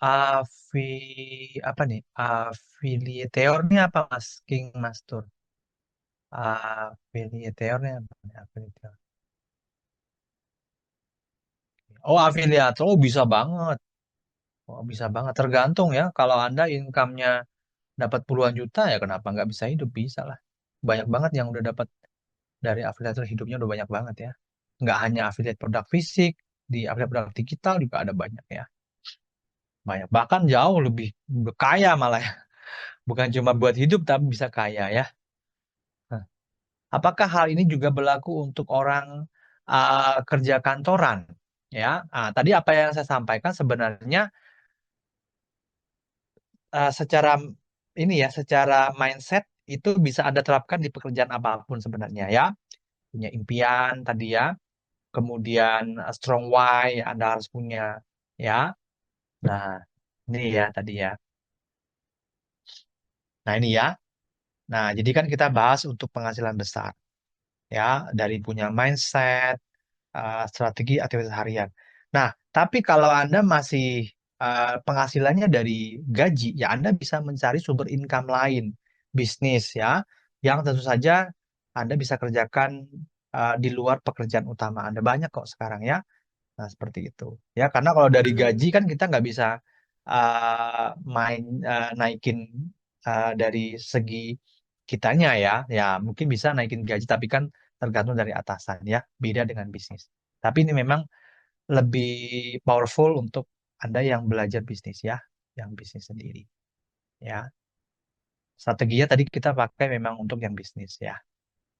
Afi, apa nih? Afiliator ini apa Mas? King Master. Afiliatornya apa nih? Afiliator. Oh, afiliator. Oh, bisa banget. Oh, bisa banget. Tergantung ya. Kalau Anda income-nya dapat puluhan juta, ya kenapa nggak bisa hidup? Bisa lah. Banyak banget yang udah dapat dari afiliator, hidupnya udah banyak banget ya. Nggak hanya afiliat produk fisik, di afiliat produk digital juga ada banyak ya. Banyak. Bahkan jauh lebih kaya malah ya. Bukan cuma buat hidup, tapi bisa kaya ya. Nah, apakah hal ini juga berlaku untuk orang kerja kantoran? Ya, tadi apa yang saya sampaikan sebenarnya secara ini ya, secara mindset itu bisa Anda terapkan di pekerjaan apapun sebenarnya ya. Punya impian tadi ya, kemudian strong why Anda harus punya ya. Nah, ini ya tadi ya. Nah, ini ya. Nah, jadi kan kita bahas untuk penghasilan besar ya, dari punya mindset, strategi aktivitas harian. Nah, tapi kalau Anda masih penghasilannya dari gaji, ya Anda bisa mencari sumber income lain, bisnis ya, yang tentu saja Anda bisa kerjakan di luar pekerjaan utama Anda. Banyak kok sekarang ya. Nah, seperti itu. Ya, karena kalau dari gaji kan kita nggak bisa naikin dari segi kitanya ya. Ya, mungkin bisa naikin gaji, tapi kan tergantung dari atasan ya. Beda dengan bisnis. Tapi ini memang lebih powerful untuk Anda yang belajar bisnis ya, yang bisnis sendiri. Ya, strateginya tadi kita pakai memang untuk yang bisnis ya.